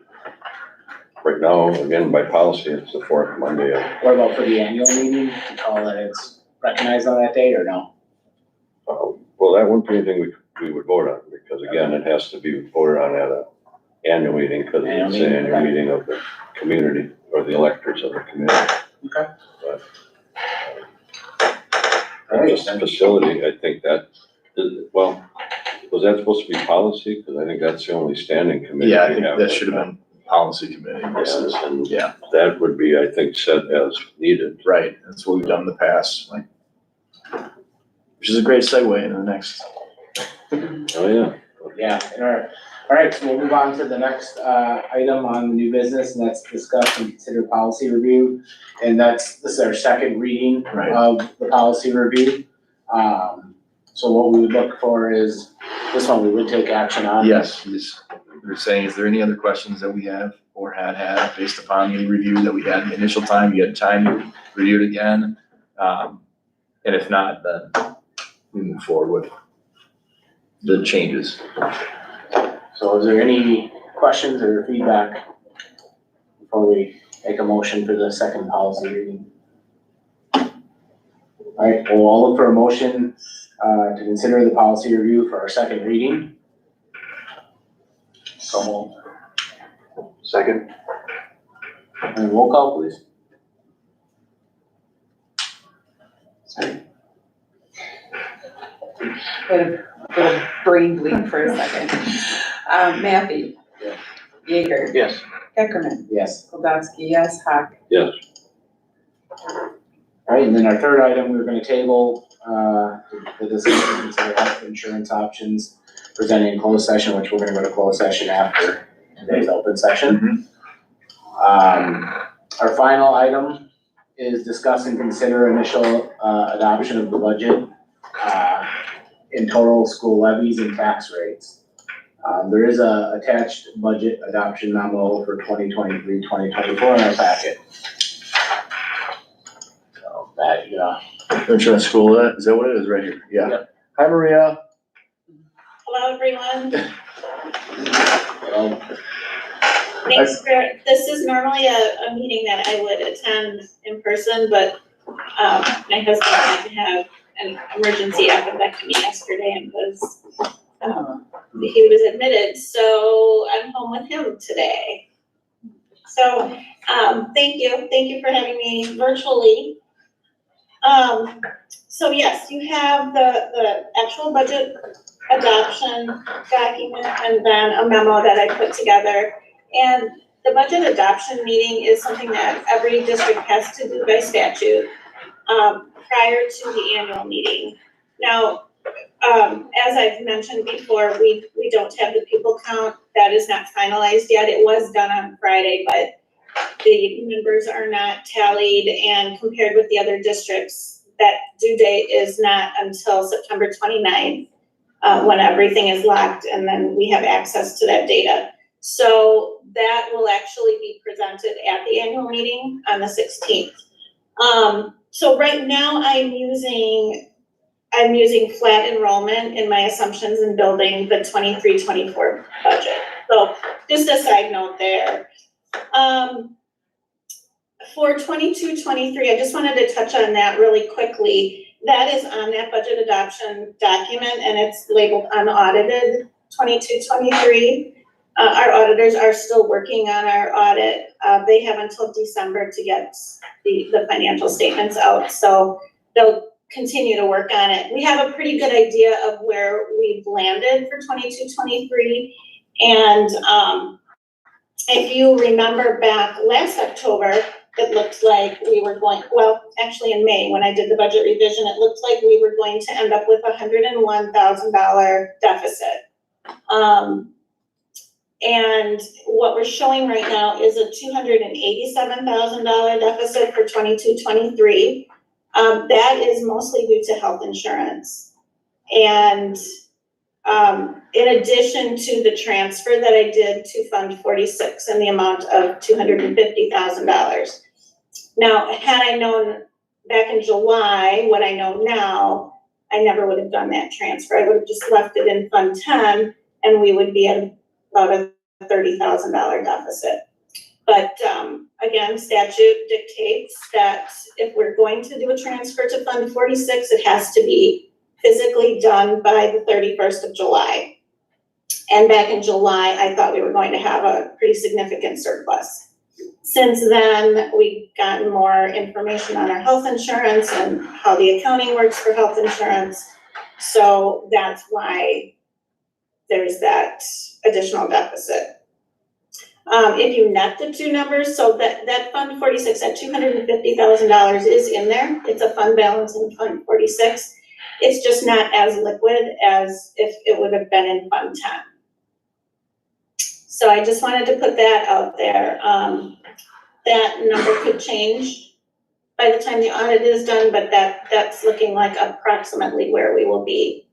right now, again, by policy, it's the fourth Monday of, What about for the annual meeting, to call that it's recognized on that day or no? well, that wouldn't be anything we would vote on, because again, it has to be voted on at a annual meeting, because it's the annual meeting of the community, or the electors of the community. Okay. But, Alright, this facility, I think that, well, was that supposed to be policy? Because I think that's the only standing committee. Yeah, I we think have that right should have now. been policy committee. Yes, and Yeah, that would be, I think, set as needed. right. That's what we've done in the past, like, which is a great segue into the next. Oh, yeah. Yeah, alright, so we'll move on to the next, item on the new business, and that's discuss and consider policy review. And this is our second reading Right. of the policy review. So what we would look for is, this one we would take action on. Yes, they're saying, is there any other questions that we have or had based upon the review that we had the initial time? You had time to review it again. And if not, then we move forward with the changes. So is there any questions or feedback before we make a motion for the second policy reading? Alright, we'll all look for a motion, to consider the policy review for our second reading. So, Second. and roll call, please. Had a brain bleed for a second. Matthew. Yeah. Jaeger. Yes. Beckerman. Yes. Goldowski, yes. Hack. Yes. Alright, and then our third item, we're gonna table, the discussion and consider health insurance options presented in closed session, which we're gonna go to closed session after today's open session. Our final item is discuss and consider initial, adoption of the budget, in total school levies and tax rates. There is a attached budget adoption memo for 2023-2024 in our packet. So that, Insurance school, is that what it is right here? Yeah. Yep. Hi, Maria. Hello, everyone. well, Thanks for, this is normally a meeting that I would attend in person, but, my husband had to have an emergency appendectomy yesterday and he was admitted, so I'm home with him today. So, thank you for having me virtually. So yes, you have the actual budget adoption document and then a memo that I put together. And the budget adoption meeting is something that every district has to do by statute, prior to the annual meeting. Now, as I've mentioned before, we don't have the pupil count. That is not finalized yet. It was done on Friday, but the numbers are not tallied, and compared with the other districts, that due date is not until September 29th, when everything is locked, and then we have access to that data. So that will actually be presented at the annual meeting on the 16th. So right now I'm using flat enrollment in my assumptions in building the 23-24 budget. So just a side note there. For 22-23, I just wanted to touch on that really quickly. That is on that budget adoption document, and it's labeled unaudited 22-23. Our auditors are still working on our audit. They have until December to get the financial statements out, so they'll continue to work on it. We have a pretty good idea of where we've landed for 22-23, and if you remember back last October, it looked like we were going, well, actually in May, when I did the budget revision, it looked like we were going to end up with a $101,000 deficit. And what we're showing right now is a $287,000 deficit for 22-23. That is mostly due to health insurance. And in addition to the transfer that I did to Fund 46 in the amount of $250,000. Now, had I known back in July what I know now, I never would have done that transfer. I would have just left it in Fund 10 and we would be at about a $30,000 deficit. But, again, statute dictates that if we're going to do a transfer to Fund 46, it has to be physically done by the 31st of July. And back in July, I thought we were going to have a pretty significant surplus. Since then, we've gotten more information on our health insurance and how the accounting works for health insurance. So that's why there's that additional deficit. If you net the two numbers, so that Fund 46, that $250,000 is in there. It's a fund balance in Fund 46. It's just not as liquid as if it would have been in Fund 10. So I just wanted to put that out there. That number could change by the time the audit is done, but that's looking like approximately where we will be.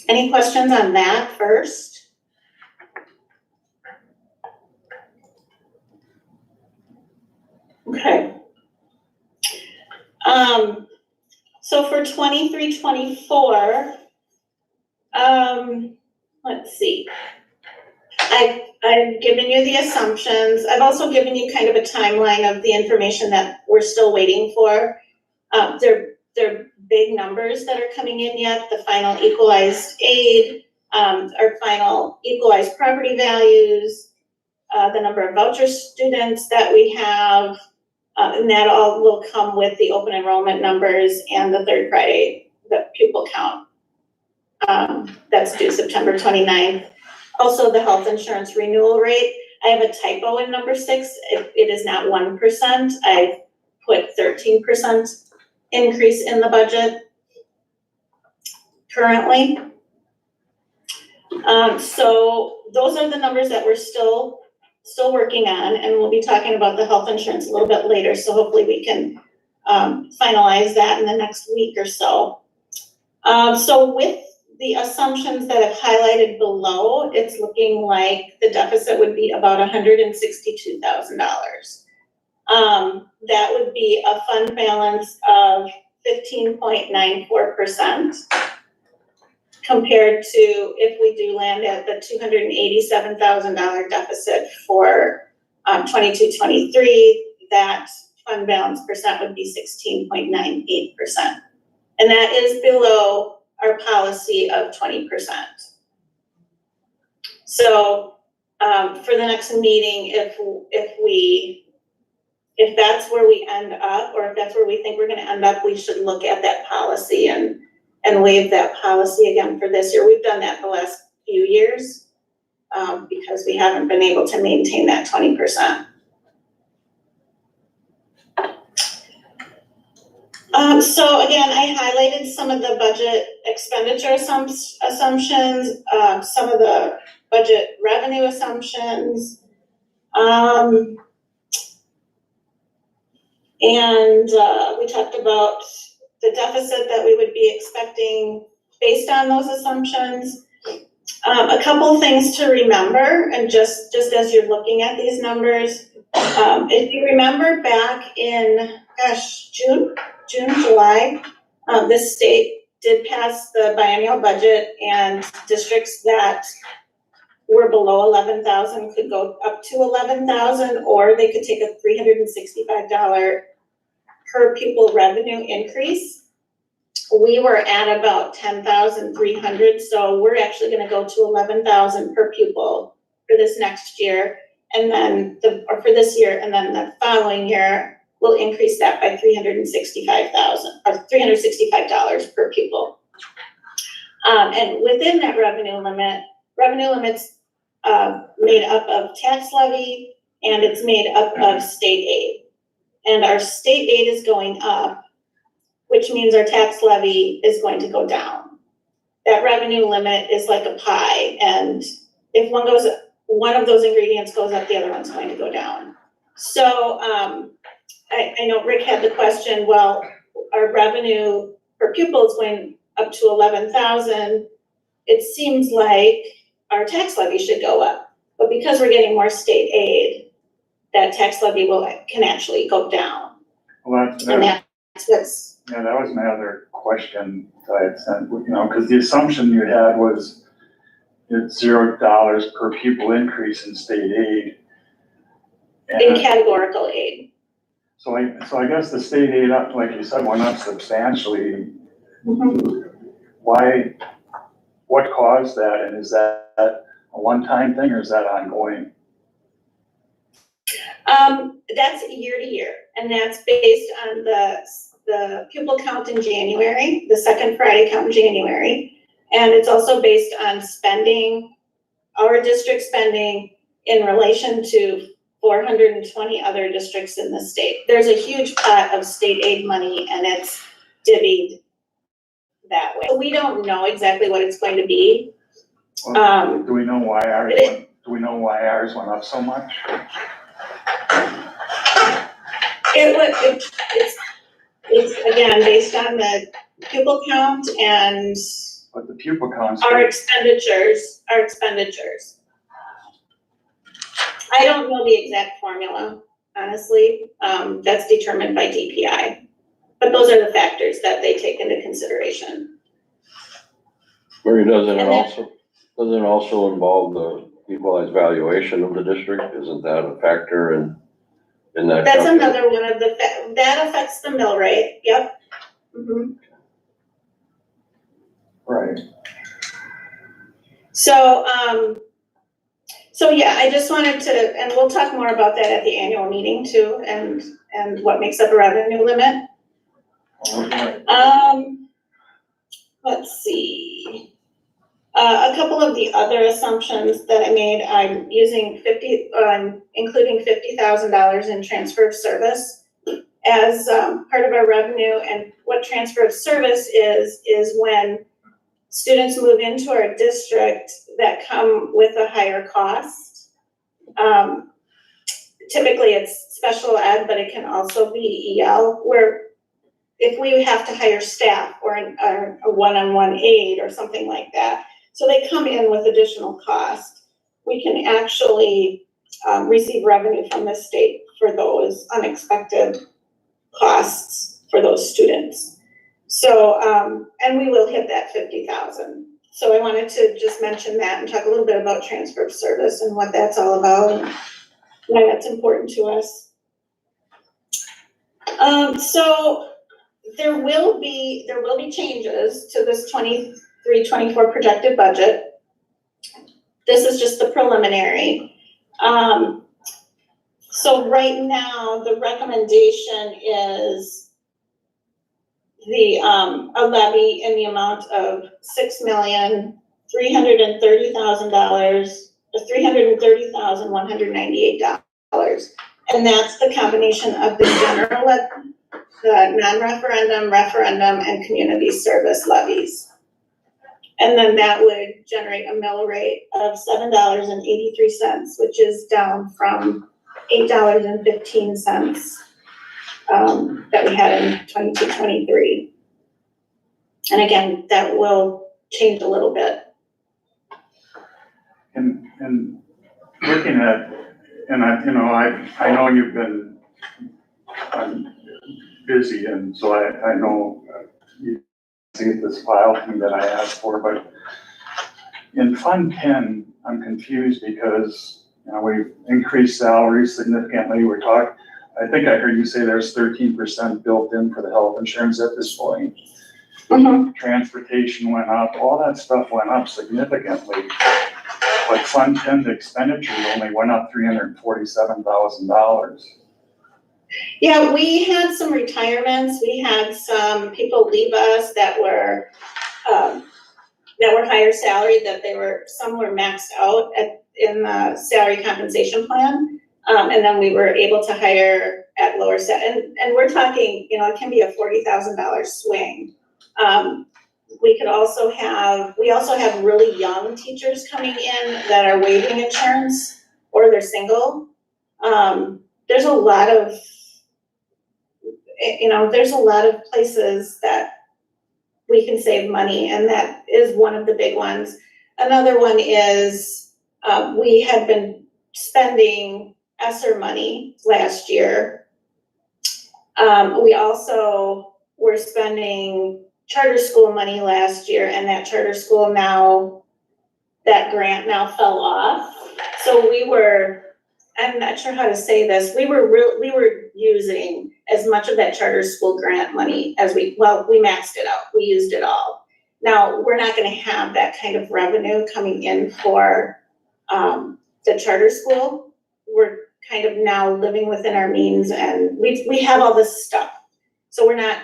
Any questions on that first? Okay. So for 23-24, let's see. I've given you the assumptions. I've also given you kind of a timeline of the information that we're still waiting for. They're big numbers that are coming in yet. The final equalized aid, our final equalized property values, the number of voucher students that we have, and that all will come with the open enrollment numbers and the third Friday, the pupil count. That's due September 29th. Also, the health insurance renewal rate. I have a typo in number 6. It is not 1%. I've put 13% increase in the budget currently. So those are the numbers that we're still working on, and we'll be talking about the health insurance a little bit later. So hopefully we can finalize that in the next week or so. So with the assumptions that I've highlighted below, it's looking like the deficit would be about $162,000. That would be a fund balance of 15.94% compared to if we do land at the $287,000 deficit for 22-23, that fund balance percent would be 16.98%. And that is below our policy of 20%. So for the next meeting, if that's where we end up, or if that's where we think we're gonna end up, we should look at that policy and waive that policy again for this year. We've done that the last few years because we haven't been able to maintain that 20%. So again, I highlighted some of the budget expenditure assumptions, some of the budget revenue assumptions. And we talked about the deficit that we would be expecting based on those assumptions. A couple things to remember, and just as you're looking at these numbers, if you remember back in, June, July, this state did pass the biennial budget, and districts that were below 11,000 could go up to 11,000, or they could take a $365 per pupil revenue increase. We were at about 10,300, so we're actually gonna go to 11,000 per pupil for this next year, and then for this year, and then the following year, we'll increase that by $365 per pupil. And within that revenue limit's made up of tax levy, and it's made up of state aid. And our state aid is going up, which means our tax levy is going to go down. That revenue limit is like a pie, and if one of those ingredients goes up, the other one's going to go down. So I know Rick had the question, well, our revenue per pupil is going up to 11,000. It seems like our tax levy should go up, but because we're getting more state aid, that tax levy can actually go down. Well, And that's what's. Yeah, that was my other question that I had sent, because the assumption you had was, it's $0 per pupil increase in state aid. In And categorical aid. so I guess the state aid up, like you said, went up substantially. Why, what caused that, and is that a one-time thing, or is that ongoing? That's year to year, and that's based on the pupil count in January, the second Friday count in January. And it's also based on spending, our district spending in relation to 420 other districts in the state. There's a huge pot of state aid money, and it's divvied that way. So we don't know exactly what it's going to be. Do we know why ours went up so much? It's again, based on the pupil count and But the pupil counts. our expenditures. I don't know the exact formula, honestly. That's determined by DPI. But those are the factors that they take into consideration. Mary, doesn't it also involve the equalized valuation of the district? Isn't that a factor in that? That's calculation? another one of the, that affects the mill rate, yep. Right. So yeah, I just wanted to, and we'll talk more about that at the annual meeting too, and what makes up a revenue limit. Let's see. A couple of the other assumptions that I made, I'm including $50,000 in transfer of service as part of our revenue. And what transfer of service is when students move into our district that come with a higher cost. Typically it's special ed, but it can also be EL, where if we have to hire staff or a one-on-one aide or something like that, so they come in with additional cost, we can actually receive revenue from the state for those unexpected costs for those students. So, and we will hit that 50,000. So I wanted to just mention that and talk a little bit about transfer of service and what that's all about and why that's important to us. So there will be changes to this 23-24 projected budget. This is just the preliminary. So right now, the recommendation is a levy in the amount of $6,330,198. And that's the combination of the general levy, the non-referendum, referendum, and community service levies. And then that would generate a mill rate of $7.83, which is down from $8.15 that we had in 22-23. And again, that will change a little bit. And looking at, and I know you've been busy, and so I know you see this file thing that I asked for, but in Fund 10, I'm confused because, we've increased salaries significantly. I think I heard you say there's 13% built in for the health insurance at this point. Transportation went up, all that stuff went up significantly. But Fund 10, the expenditures only went up $347,000. Yeah, we had some retirements. We had some people leave us that were higher salary, that some were maxed out in the salary compensation plan. And then we were able to hire at lower and we're talking, it can be a $40,000 swing. We also have really young teachers coming in that are waiving insurance or they're single. There's a lot of places that we can save money, and that is one of the big ones. Another one is we had been spending ESSER money last year. We also were spending charter school money last year, and that charter school now that grant now fell off. So I'm not sure how to say this, we were using as much of that charter school grant money as we maxed it out, we used it all. Now, we're not gonna have that kind of revenue coming in for, the charter school. We're kind of now living within our means and we have all this stuff. So we're not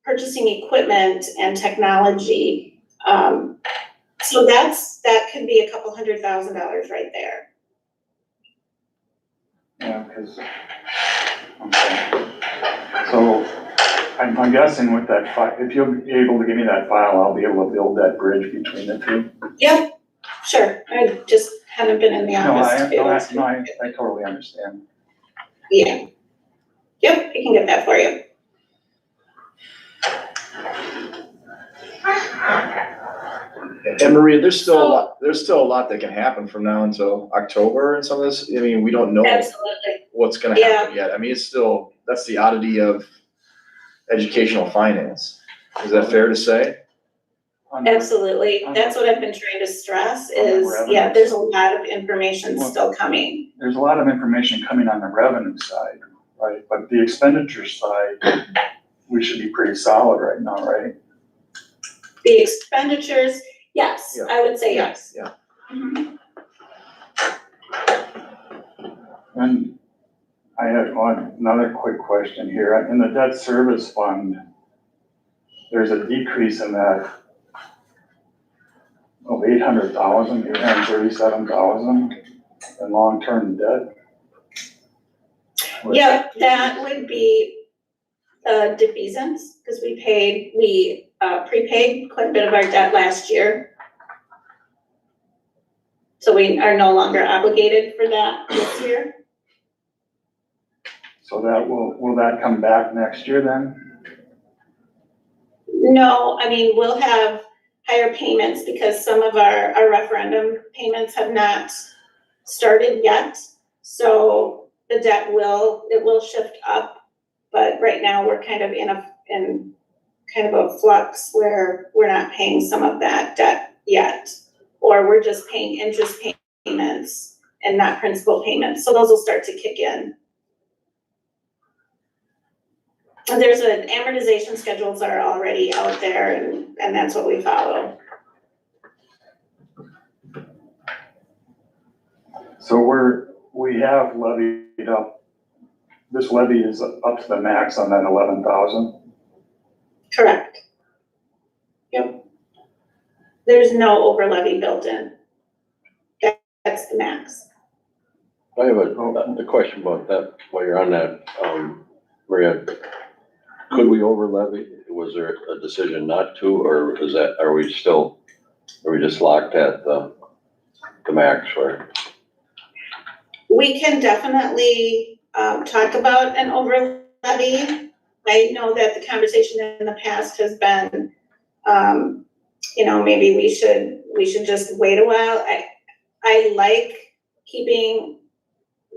purchasing equipment and technology. So that could be $200,000 right there. Yeah, because, okay. So I'm guessing with that file, if you'll be able to give me that file, I'll be able to build that bridge between the two. Yeah, sure. I just haven't been in the office to be able to. I totally understand. Yeah. Yep, I can get that for you. And Maria, there's still a lot that can happen from now until October and some of this. I mean, we don't know Absolutely. what's gonna happen yet. I mean, it's still, that's the oddity of educational finance. Is that fair to say? Absolutely. That's what I've been trying to stress is, yeah, there's a lot of information still coming. There's a lot of information coming on the revenue side, right? But the expenditure side, we should be pretty solid right now, right? The expenditures, yes, I would say yes. Yeah. Mhm. And I had another quick question here. In the debt service fund, there's a decrease in that of 837,000 in long-term debt. Yeah, that would be defeasance, because we prepaid quite a bit of our debt last year. So we are no longer obligated for that this year. So that will that come back next year then? No, I mean, we'll have higher payments because some of our referendum payments have not started yet. So the debt will shift up, but right now we're kind of in kind of a flux where we're not paying some of that debt yet, or we're just paying interest payments and not principal payments. So those will start to kick in. And there's amortization schedules are already out there and that's what we follow. So we have levied up, this levy is up to the max on that 11,000? Correct. Yep. There's no over levy built in. That's the max. I have a question about that, while you're on that, Maria. Could we over levy? Was there a decision not to, or are we just locked at the max or? We can definitely talk about an over levy. I know that the conversation in the past has been, maybe we should just wait a while. I like keeping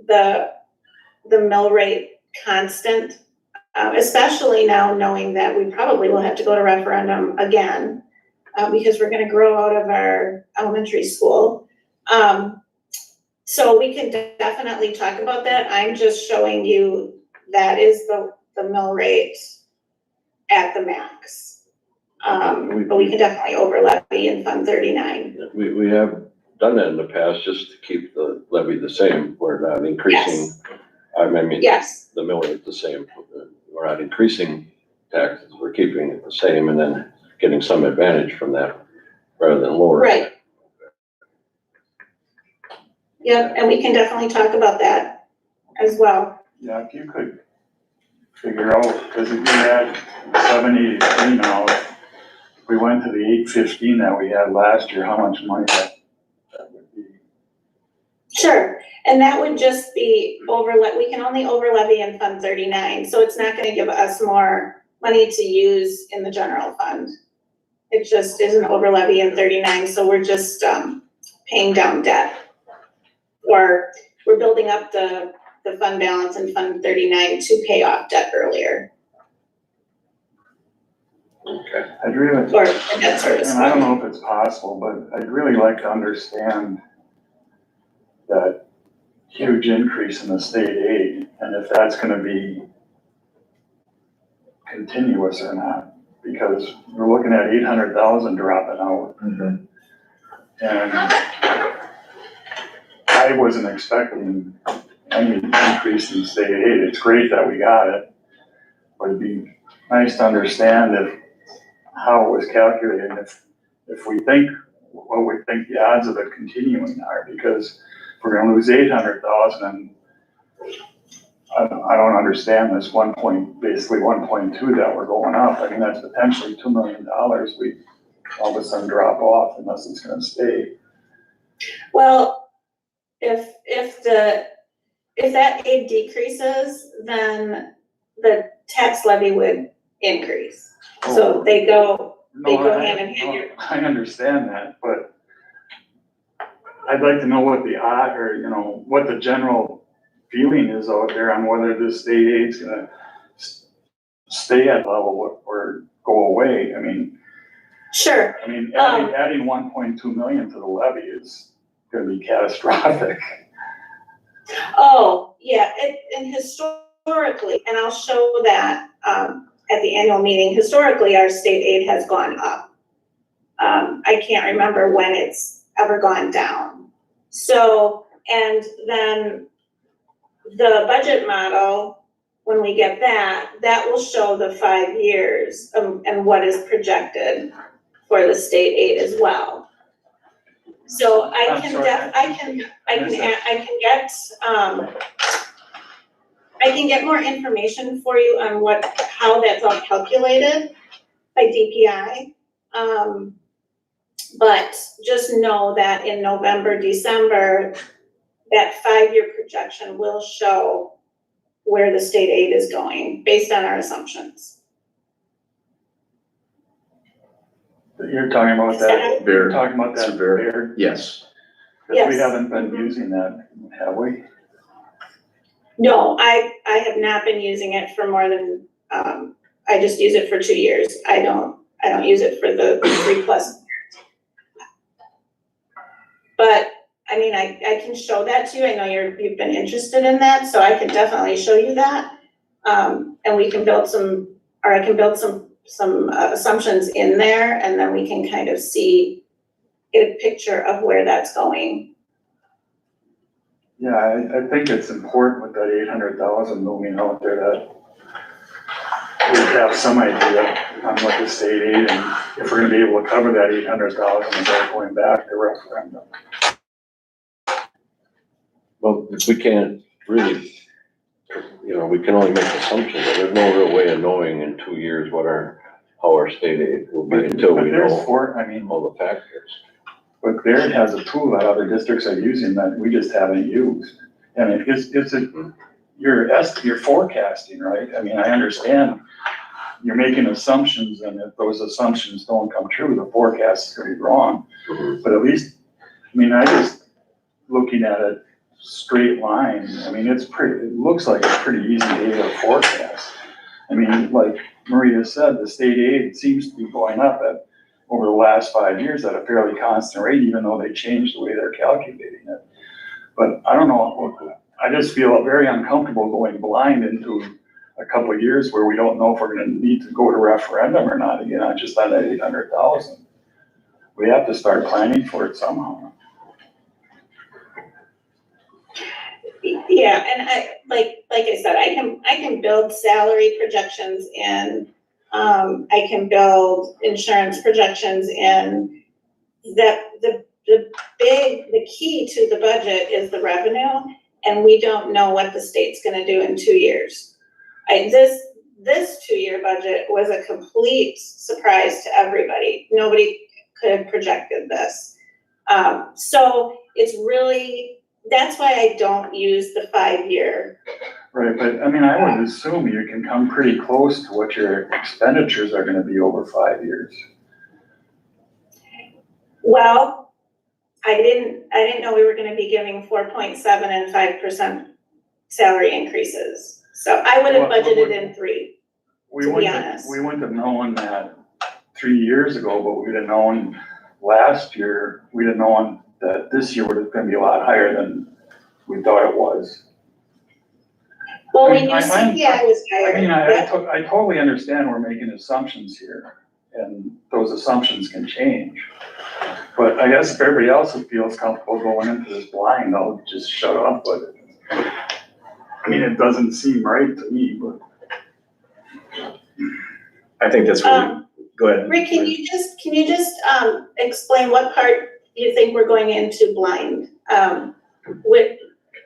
the mill rate constant, especially now knowing that we probably will have to go to referendum again, because we're gonna grow out of our elementary school. So we can definitely talk about that. I'm just showing you that is the mill rate at the max. But we can definitely over levy in Fund 39. We have done that in the past, just to keep the levy the same. We're not increasing, Yes. the mill rate the same. We're not increasing taxes, we're keeping it the same and then getting some advantage from that rather than lower. Right. Yep, and we can definitely talk about that as well. Yeah, if you could figure out, because if you had 783 now, if we went to the 815 that we had last year, how much money that would be? Sure, and that would just be we can only over levy in Fund 39, so it's not gonna give us more money to use in the general fund. It just is an over levy in 39, so we're just paying down debt. Or we're building up the fund balance in Fund 39 to pay off debt earlier. Okay. I'd really, or a debt service and I don't fund. know if it's possible, but I'd really like to understand that huge increase in the state aid, and if that's gonna be continuous or not, because we're looking at 800,000 dropping out. And I wasn't expecting any increase in state aid. It's great that we got it, but it'd be nice to understand how it was calculated, if we think, what we think the odds of it continuing are, because if we're gonna lose 800,000, and I don't understand this basically 1.2 that we're going up. I mean, that's potentially $2 million we all of a sudden drop off unless it's gonna stay. Well, if that aid decreases, then the tax levy would increase. So they go hand in hand. I understand that, but I'd like to know what the odd, or, you know, what the general feeling is out there on whether this state aid's gonna stay at level or go away. I mean, sure. I mean, adding 1.2 million to the levy is gonna be catastrophic. Oh, yeah, and historically, and I'll show that, at the annual meeting, historically, our state aid has gone up. I can't remember when it's ever gone down. So, and then the budget model, when we get that will show the 5 years, and what is projected for the state aid as well. So I can get more information for you on how that's all calculated by DPI. But just know that in November, December, that 5-year projection will show where the state aid is going based on our assumptions. You're talking about that, Bear. you're talking about that bear? Yes. Because we Yes. haven't been using that, have we? No, I have not been using it for more than, I just use it for 2 years. I don't use it for the 3+ years. But, I mean, I can show that to you. I know you've been interested in that, so I can definitely show you that. And we can build I can build some assumptions in there, and then we can kind of get a picture of where that's going. Yeah, I think it's important with that 800,000 moving out there that we have some idea on what the state aid, and if we're gonna be able to cover that 800,000 without going back to referendum. Well, if we can't really, you know, we can only make assumptions. There's no real way of knowing in 2 years how our state aid will be until we know all the factors. But Baird has a tool that other districts are using that we just haven't used. And you're forecasting, right? I mean, I understand you're making assumptions, and if those assumptions don't come true, the forecast is gonna be wrong. But at least, I mean, looking at a straight line, I mean, it looks like a pretty easy data forecast. I mean, like Maria said, the state aid seems to be going up over the last 5 years at a fairly constant rate, even though they changed the way they're calculating it. But I don't know, I just feel very uncomfortable going blind into a couple of years where we don't know if we're gonna need to go to referendum or not again, not just on that 800,000. We have to start planning for it somehow. Yeah, and like I said, I can build salary projections in, I can build insurance projections in. The key to the budget is the revenue, and we don't know what the state's gonna do in 2 years. This 2-year budget was a complete surprise to everybody. Nobody could have projected this. So it's really, that's why I don't use the 5-year. Right, but I mean, I would assume you can come pretty close to what your expenditures are gonna be over 5 years. Well, I didn't know we were gonna be giving 4.7 and 5% salary increases. So I would have budgeted in 3, to be honest. We wouldn't have known that 3 years ago, but we'd have known last year, we'd have known that this year was gonna be a lot higher than we thought it was. Well, I when mean, your CPI was higher, I mean, yeah. I totally understand we're making assumptions here, and those assumptions can change. But I guess if everybody else feels comfortable going into this blind, I'll just shut up, but I mean, it doesn't seem right to me, but. I think that's really, go ahead. Rick, can you just explain what part you think we're going into blind?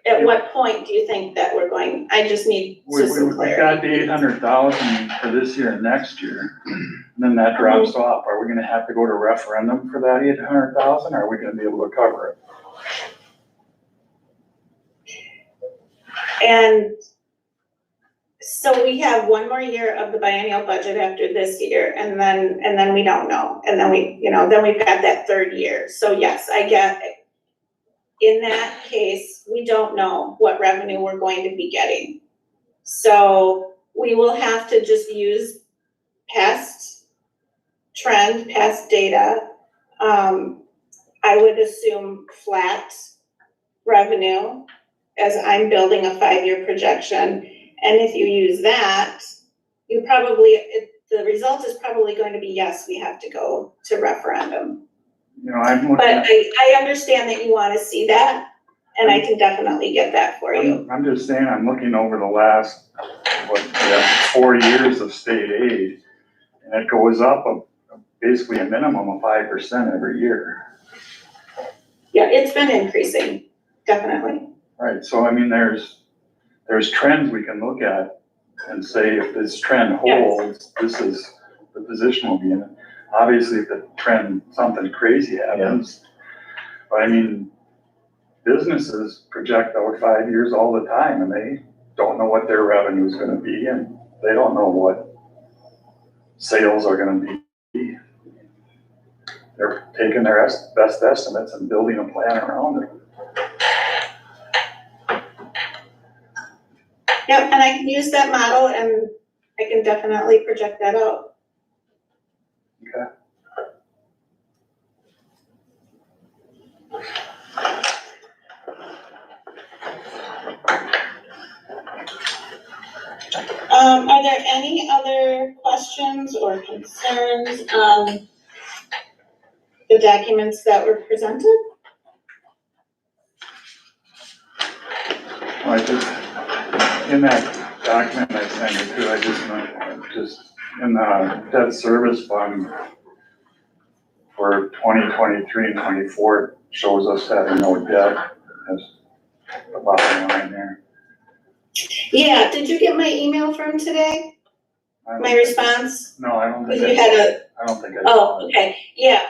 At what point do you think that we're going, I just need just some We've clarity. got the 800,000 for this year and next year, and then that drops off. Are we gonna have to go to referendum for that 800,000, or are we gonna be able to cover it? And so we have one more year of the biennial budget after this year, and then we don't know. And then then we've got that third year. So yes, I get it. In that case, we don't know what revenue we're going to be getting. So we will have to just use past trend, past data. I would assume flat revenue as I'm building a 5-year projection. And if you use that, the result is probably going to be, yes, we have to go to referendum. You know, I'm looking But at, I understand that you wanna see that, and I can definitely get that for you. I'm just saying, I'm looking over the last, 4 years of state aid, and it goes up basically a minimum of 5% every year. Yeah, it's been increasing, definitely. Right, so I mean, there's trends we can look at and say if this trend holds, this is the position we'll be in. Obviously, if the trend, something crazy happens, but I mean, businesses project out 5 years all the time, and they don't know what their revenue is gonna be, and they don't know what sales are gonna be. They're taking their best estimates and building a plan around it. Yep, and I can use that model, and I can definitely project that out. Okay. Are there any other questions or concerns on the documents that were presented? Well, I just, in that document I sent you too, I just in the debt service fund for 2023 and 24 shows us having no debt. That's the bottom line there. Yeah, did you get my email from today? My response? No, I don't think You had I don't think I. Oh, okay, yeah,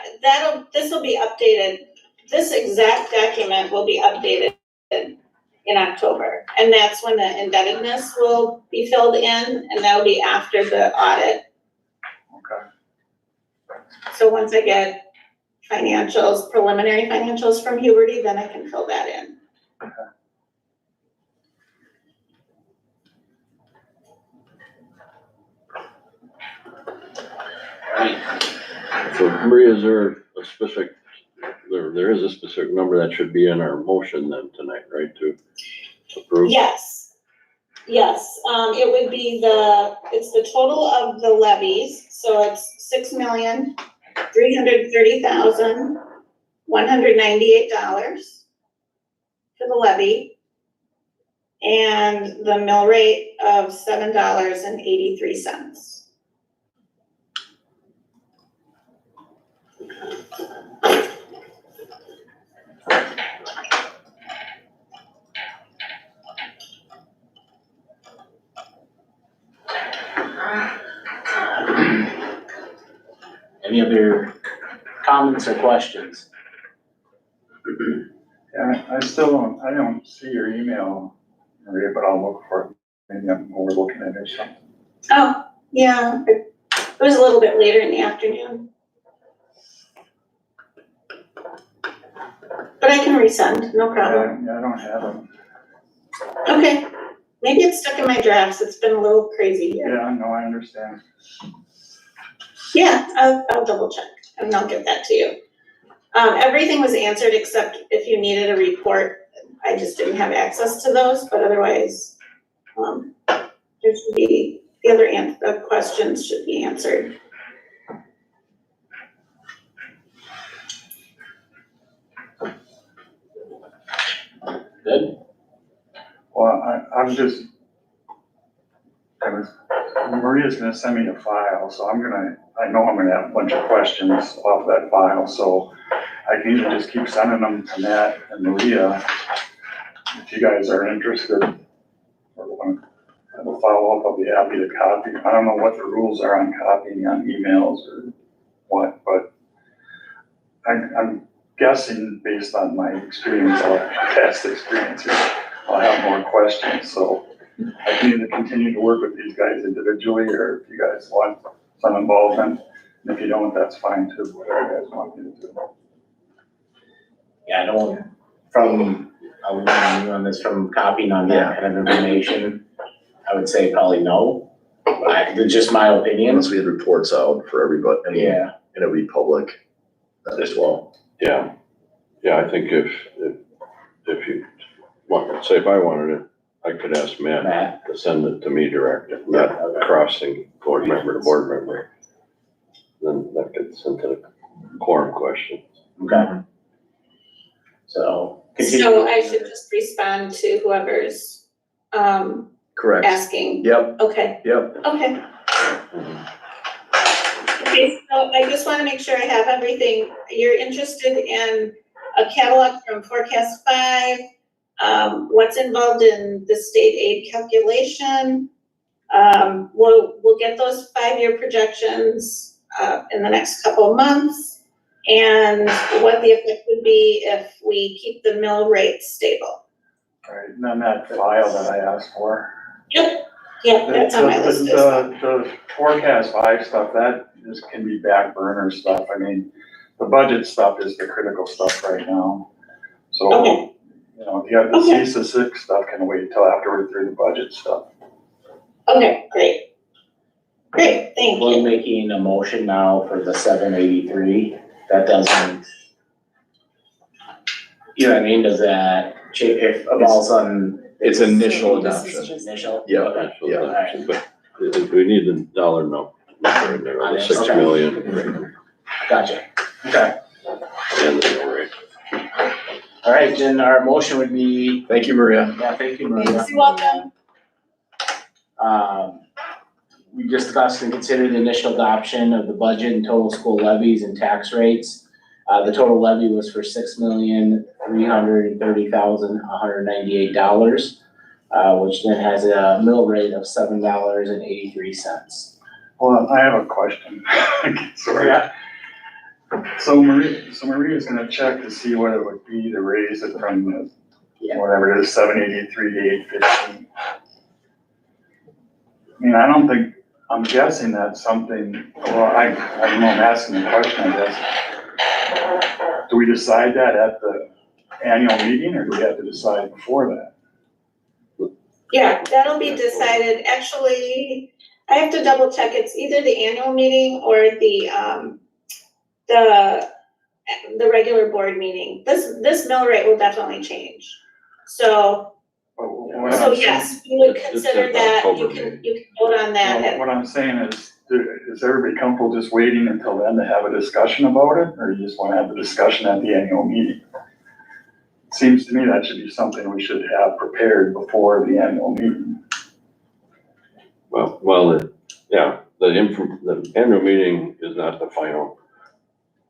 this will be updated, this exact document will be updated in October. And that's when the indebtedness will be filled in, and that'll be after the audit. Okay. So once I get financials, preliminary financials from Huberty, then I can fill that in. Okay. So Maria, is there a specific, there is a specific number that should be in our motion then tonight, right, to approve? Yes, it would be it's the total of the levies, so it's $6,330,198 for the levy, and the mill rate of $7.83. Any other comments or questions? Yeah, I don't see your email, Maria, but I'll look for it. Maybe I'm overlooking it or something. Oh, yeah, it was a little bit later in the afternoon. But I can resend, no problem. Yeah, I don't have them. Okay, maybe it's stuck in my drafts, it's been a little crazy here. Yeah, no, I understand. Yeah, I'll double check and I'll get that to you. Everything was answered except if you needed a report, I just didn't have access to those, but otherwise, there should be, the questions should be answered. Good. Well, Maria's gonna send me a file, so I know I'm gonna have a bunch of questions off that file, so I can either just keep sending them to Matt and Maria, if you guys are interested, or want to have a follow-up, I'll be happy to copy. I don't know what the rules are on copying on emails or what, but I'm guessing based on my experience, past experience here, I'll have more questions, so I can either continue to work with these guys individually, or if you guys want some involvement, and if you don't, that's fine too, whatever you guys want me to do. Yeah, I don't, from, on this, from copying on that kind of information, I would say probably no. It's just my opinion. Once we had reports out for everybody, and it'll be public as well. Yeah, I think if you want, say if I wanted it, I could ask Matt to send it to me direct, not crossing board member to board member. Then that gets into the quorum question. Okay. So. So I should just respond to whoever's, Correct. asking. Yep, Okay, yep. okay. Okay, so I just wanna make sure I have everything. You're interested in a catalog from Forecast 5, what's involved in the state aid calculation. We'll get those 5-year projections, in the next couple of months, and what the effect would be if we keep the mill rate stable. All right, and then that file that I asked for. Yep, that's on my list as well. The Forecast 5 stuff, that just can be back burner stuff. I mean, the budget stuff is the critical stuff right now. So, Okay. you know, if you have the CISA 6 stuff, can wait till after we're through the budget stuff. Okay, great. Great, thank We're you. making a motion now for the 783. That doesn't, you know what I mean? Does that, if all of a sudden. It's initial This is adoption. just- Initial? Yeah, Okay. yeah. Alright. But we need the dollar number in there, the 6 Okay. million. Gotcha. Okay. And the mill rate. All right, then our motion would be, Thank you, Maria. yeah, thank you, Maria. Thanks, you're welcome. We discussed and considered the initial adoption of the budget and total school levies and tax rates. The total levy was for $6,330,198, which then has a mill rate of $7.83. Well, I have a question. Sorry. Yeah. So Maria's gonna check to see what it would be to raise it from the, whatever it is, 783 to 815. I mean, I'm guessing that's something, well, I don't know, I'm asking the question, I guess. Do we decide that at the annual meeting, or do we have to decide before that? Yeah, that'll be decided. Actually, I have to double check. It's either the annual meeting or the regular board meeting. This mill rate will definitely change. So yes, you would consider that, you can vote on that. What I'm saying is everybody comfortable just waiting until then to have a discussion about it, or you just wanna have the discussion at the annual meeting? It seems to me that should be something we should have prepared before the annual meeting. The annual meeting is not the final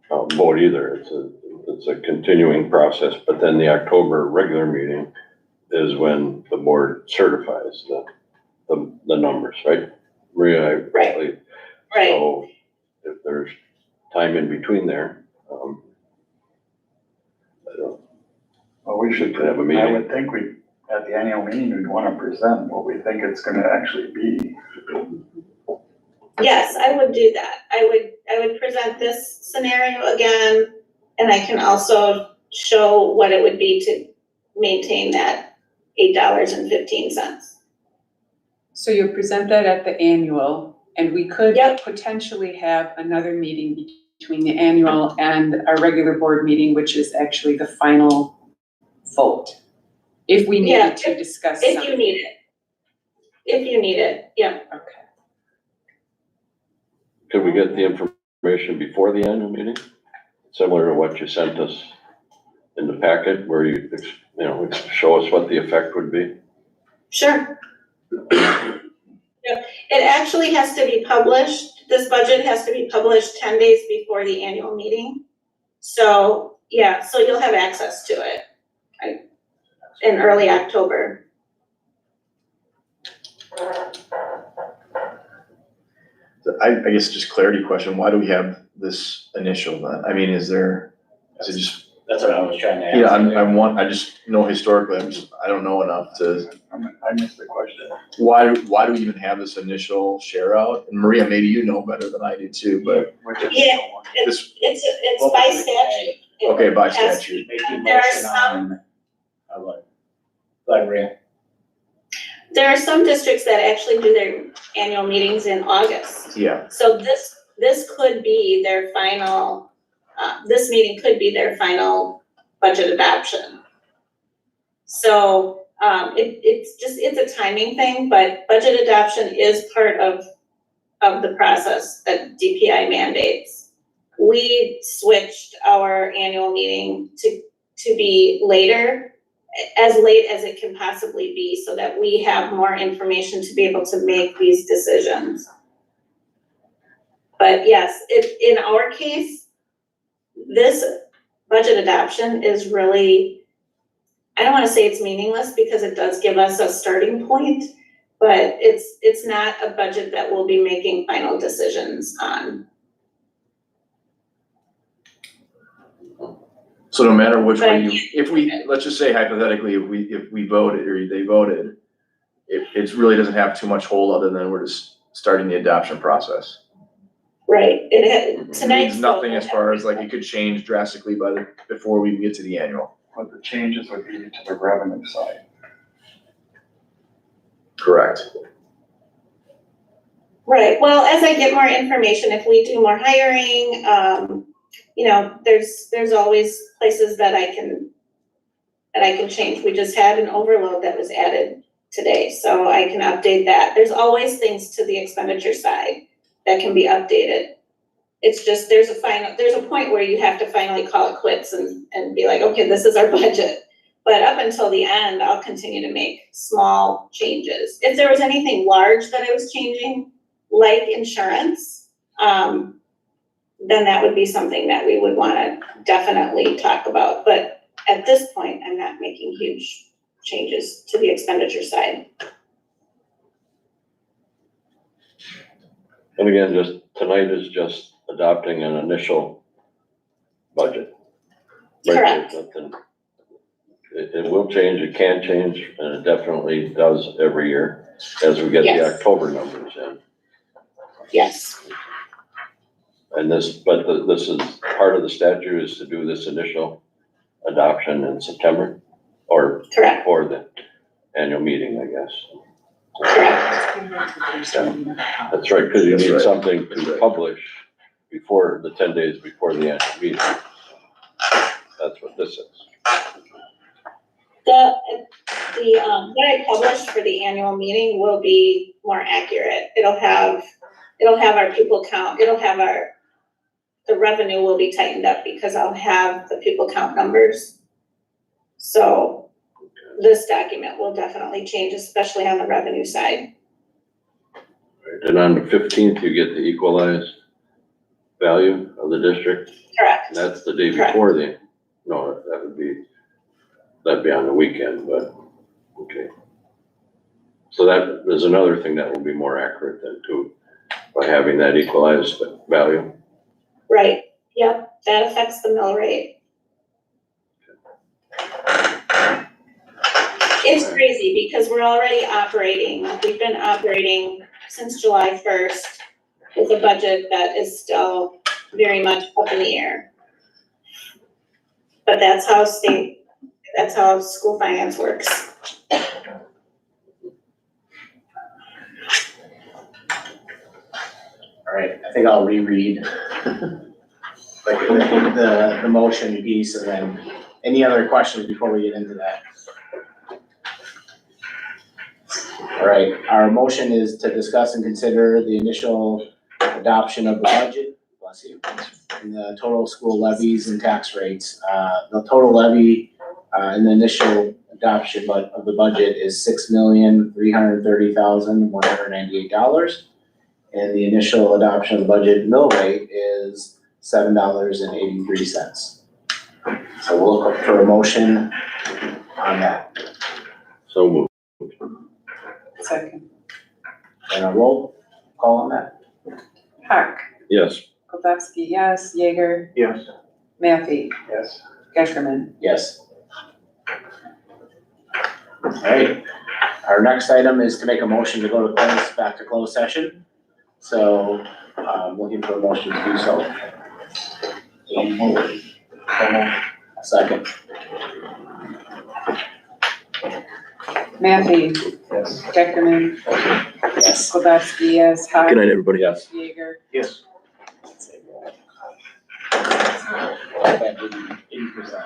vote either. It's a continuing process, but then the October regular meeting is when the board certifies the numbers, right? Maria, Right. So if there's time in between there, We should have a meeting. I would think at the annual meeting, we'd wanna present what we think it's gonna actually be. Yes, I would do that. I would present this scenario again, and I can also show what it would be to maintain that $8.15. So you'll present that at the annual, And we could Yep. potentially have another meeting between the annual and our regular board meeting, which is actually the final vote. If we Yeah, needed to discuss If something. you need it. If you need it, yeah. Okay. Could we get the information before the annual meeting? Similar to what you sent us in the packet where you show us what the effect would be? Sure. It actually has to be published, this budget has to be published 10 days before the annual meeting. So, yeah, so you'll have access to it in early October. I guess just clarity question, why do we have this initial then? I mean, is it just, That's what I was trying to ask. yeah, I just know historically, I don't know enough to, I missed the question. why do we even have this initial share out? And Maria, maybe you know better than I do too, but Yeah, this, it's by statute. It okay, by has- statute. Make the There are motion some- on, like, Maria. There are some districts that actually do their annual meetings in August. Yeah, So this could be their final, this meeting could be their final budget adoption. So, it's a timing thing, but budget adoption is part of the process that DPI mandates. We switched our annual meeting to be later, as late as it can possibly be, so that we have more information to be able to make these decisions. But yes, in our case, this budget adoption is really, I don't wanna say it's meaningless because it does give us a starting point, but it's not a budget that we'll be making final decisions on. so no matter which way But- if we, let's just say hypothetically, if we voted or they voted, it really doesn't have too much hold other than we're just starting the adoption process. Right, It tonight's means nothing vote- as far as like it could change drastically before we get to the annual. But the changes would be to the revenue side. Correct. Right, well, as I get more information, if we do more hiring, there's always places that I can change. We just had an overload that was added today, so I can update that. There's always things to the expenditure side that can be updated. It's just, there's a point where you have to finally call it quits and be like, okay, this is our budget. But up until the end, I'll continue to make small changes. If there was anything large that I was changing, like insurance, then that would be something that we would wanna definitely talk about. But at this point, I'm not making huge changes to the expenditure side. And again, tonight is just adopting an initial budget. Right, Correct. there's nothing- It will change, it can change, and it definitely does every year as we get the Yes. October numbers in. Yes, And this is, part of the statute is to do this initial adoption in September, or correct, for the annual meeting, I guess. correct. That's right, because you That's need right. something That's to right. publish before, the 10 days before the annual meeting. That's what this is. What I publish for the annual meeting will be more accurate. It'll have our pupil count, the revenue will be tightened up because I'll have the pupil count numbers. So this document will definitely change, especially on the revenue side. And on the 15th, you get the equalized value of the district. Correct, And that's the day Correct. before that'd be on the weekend, but, okay. So there's another thing that will be more accurate then too, by having that equalized value. right, yep, that affects the mill rate. It's crazy because we're already we've been operating since July 1st with a budget that is still very much up in the air. But that's how school finance works. All right, I think I'll reread the motion piece and then any other questions before we get into that? All right, our motion is to discuss and consider the initial adoption of the budget, bless you, and the total school levies and tax rates. The total levy, in the initial adoption of the budget is $6,330,198. And the initial adoption of the budget mill rate is $7.83. So we'll look for a motion on that. So moved. Second. And a roll call on that. Hack, Yes. Goldowski, yes, Jaeger, Yes. Matthew, Yes. Geckerman. Yes. All right, our next item is to make a motion to go to back to closed session. So, looking for a motion to do so. Second. Matthew, Yes. Geckerman, Yes. Goldowski, yes, Hack, Good night, everybody. Yes. Jaeger. Yes. 80%.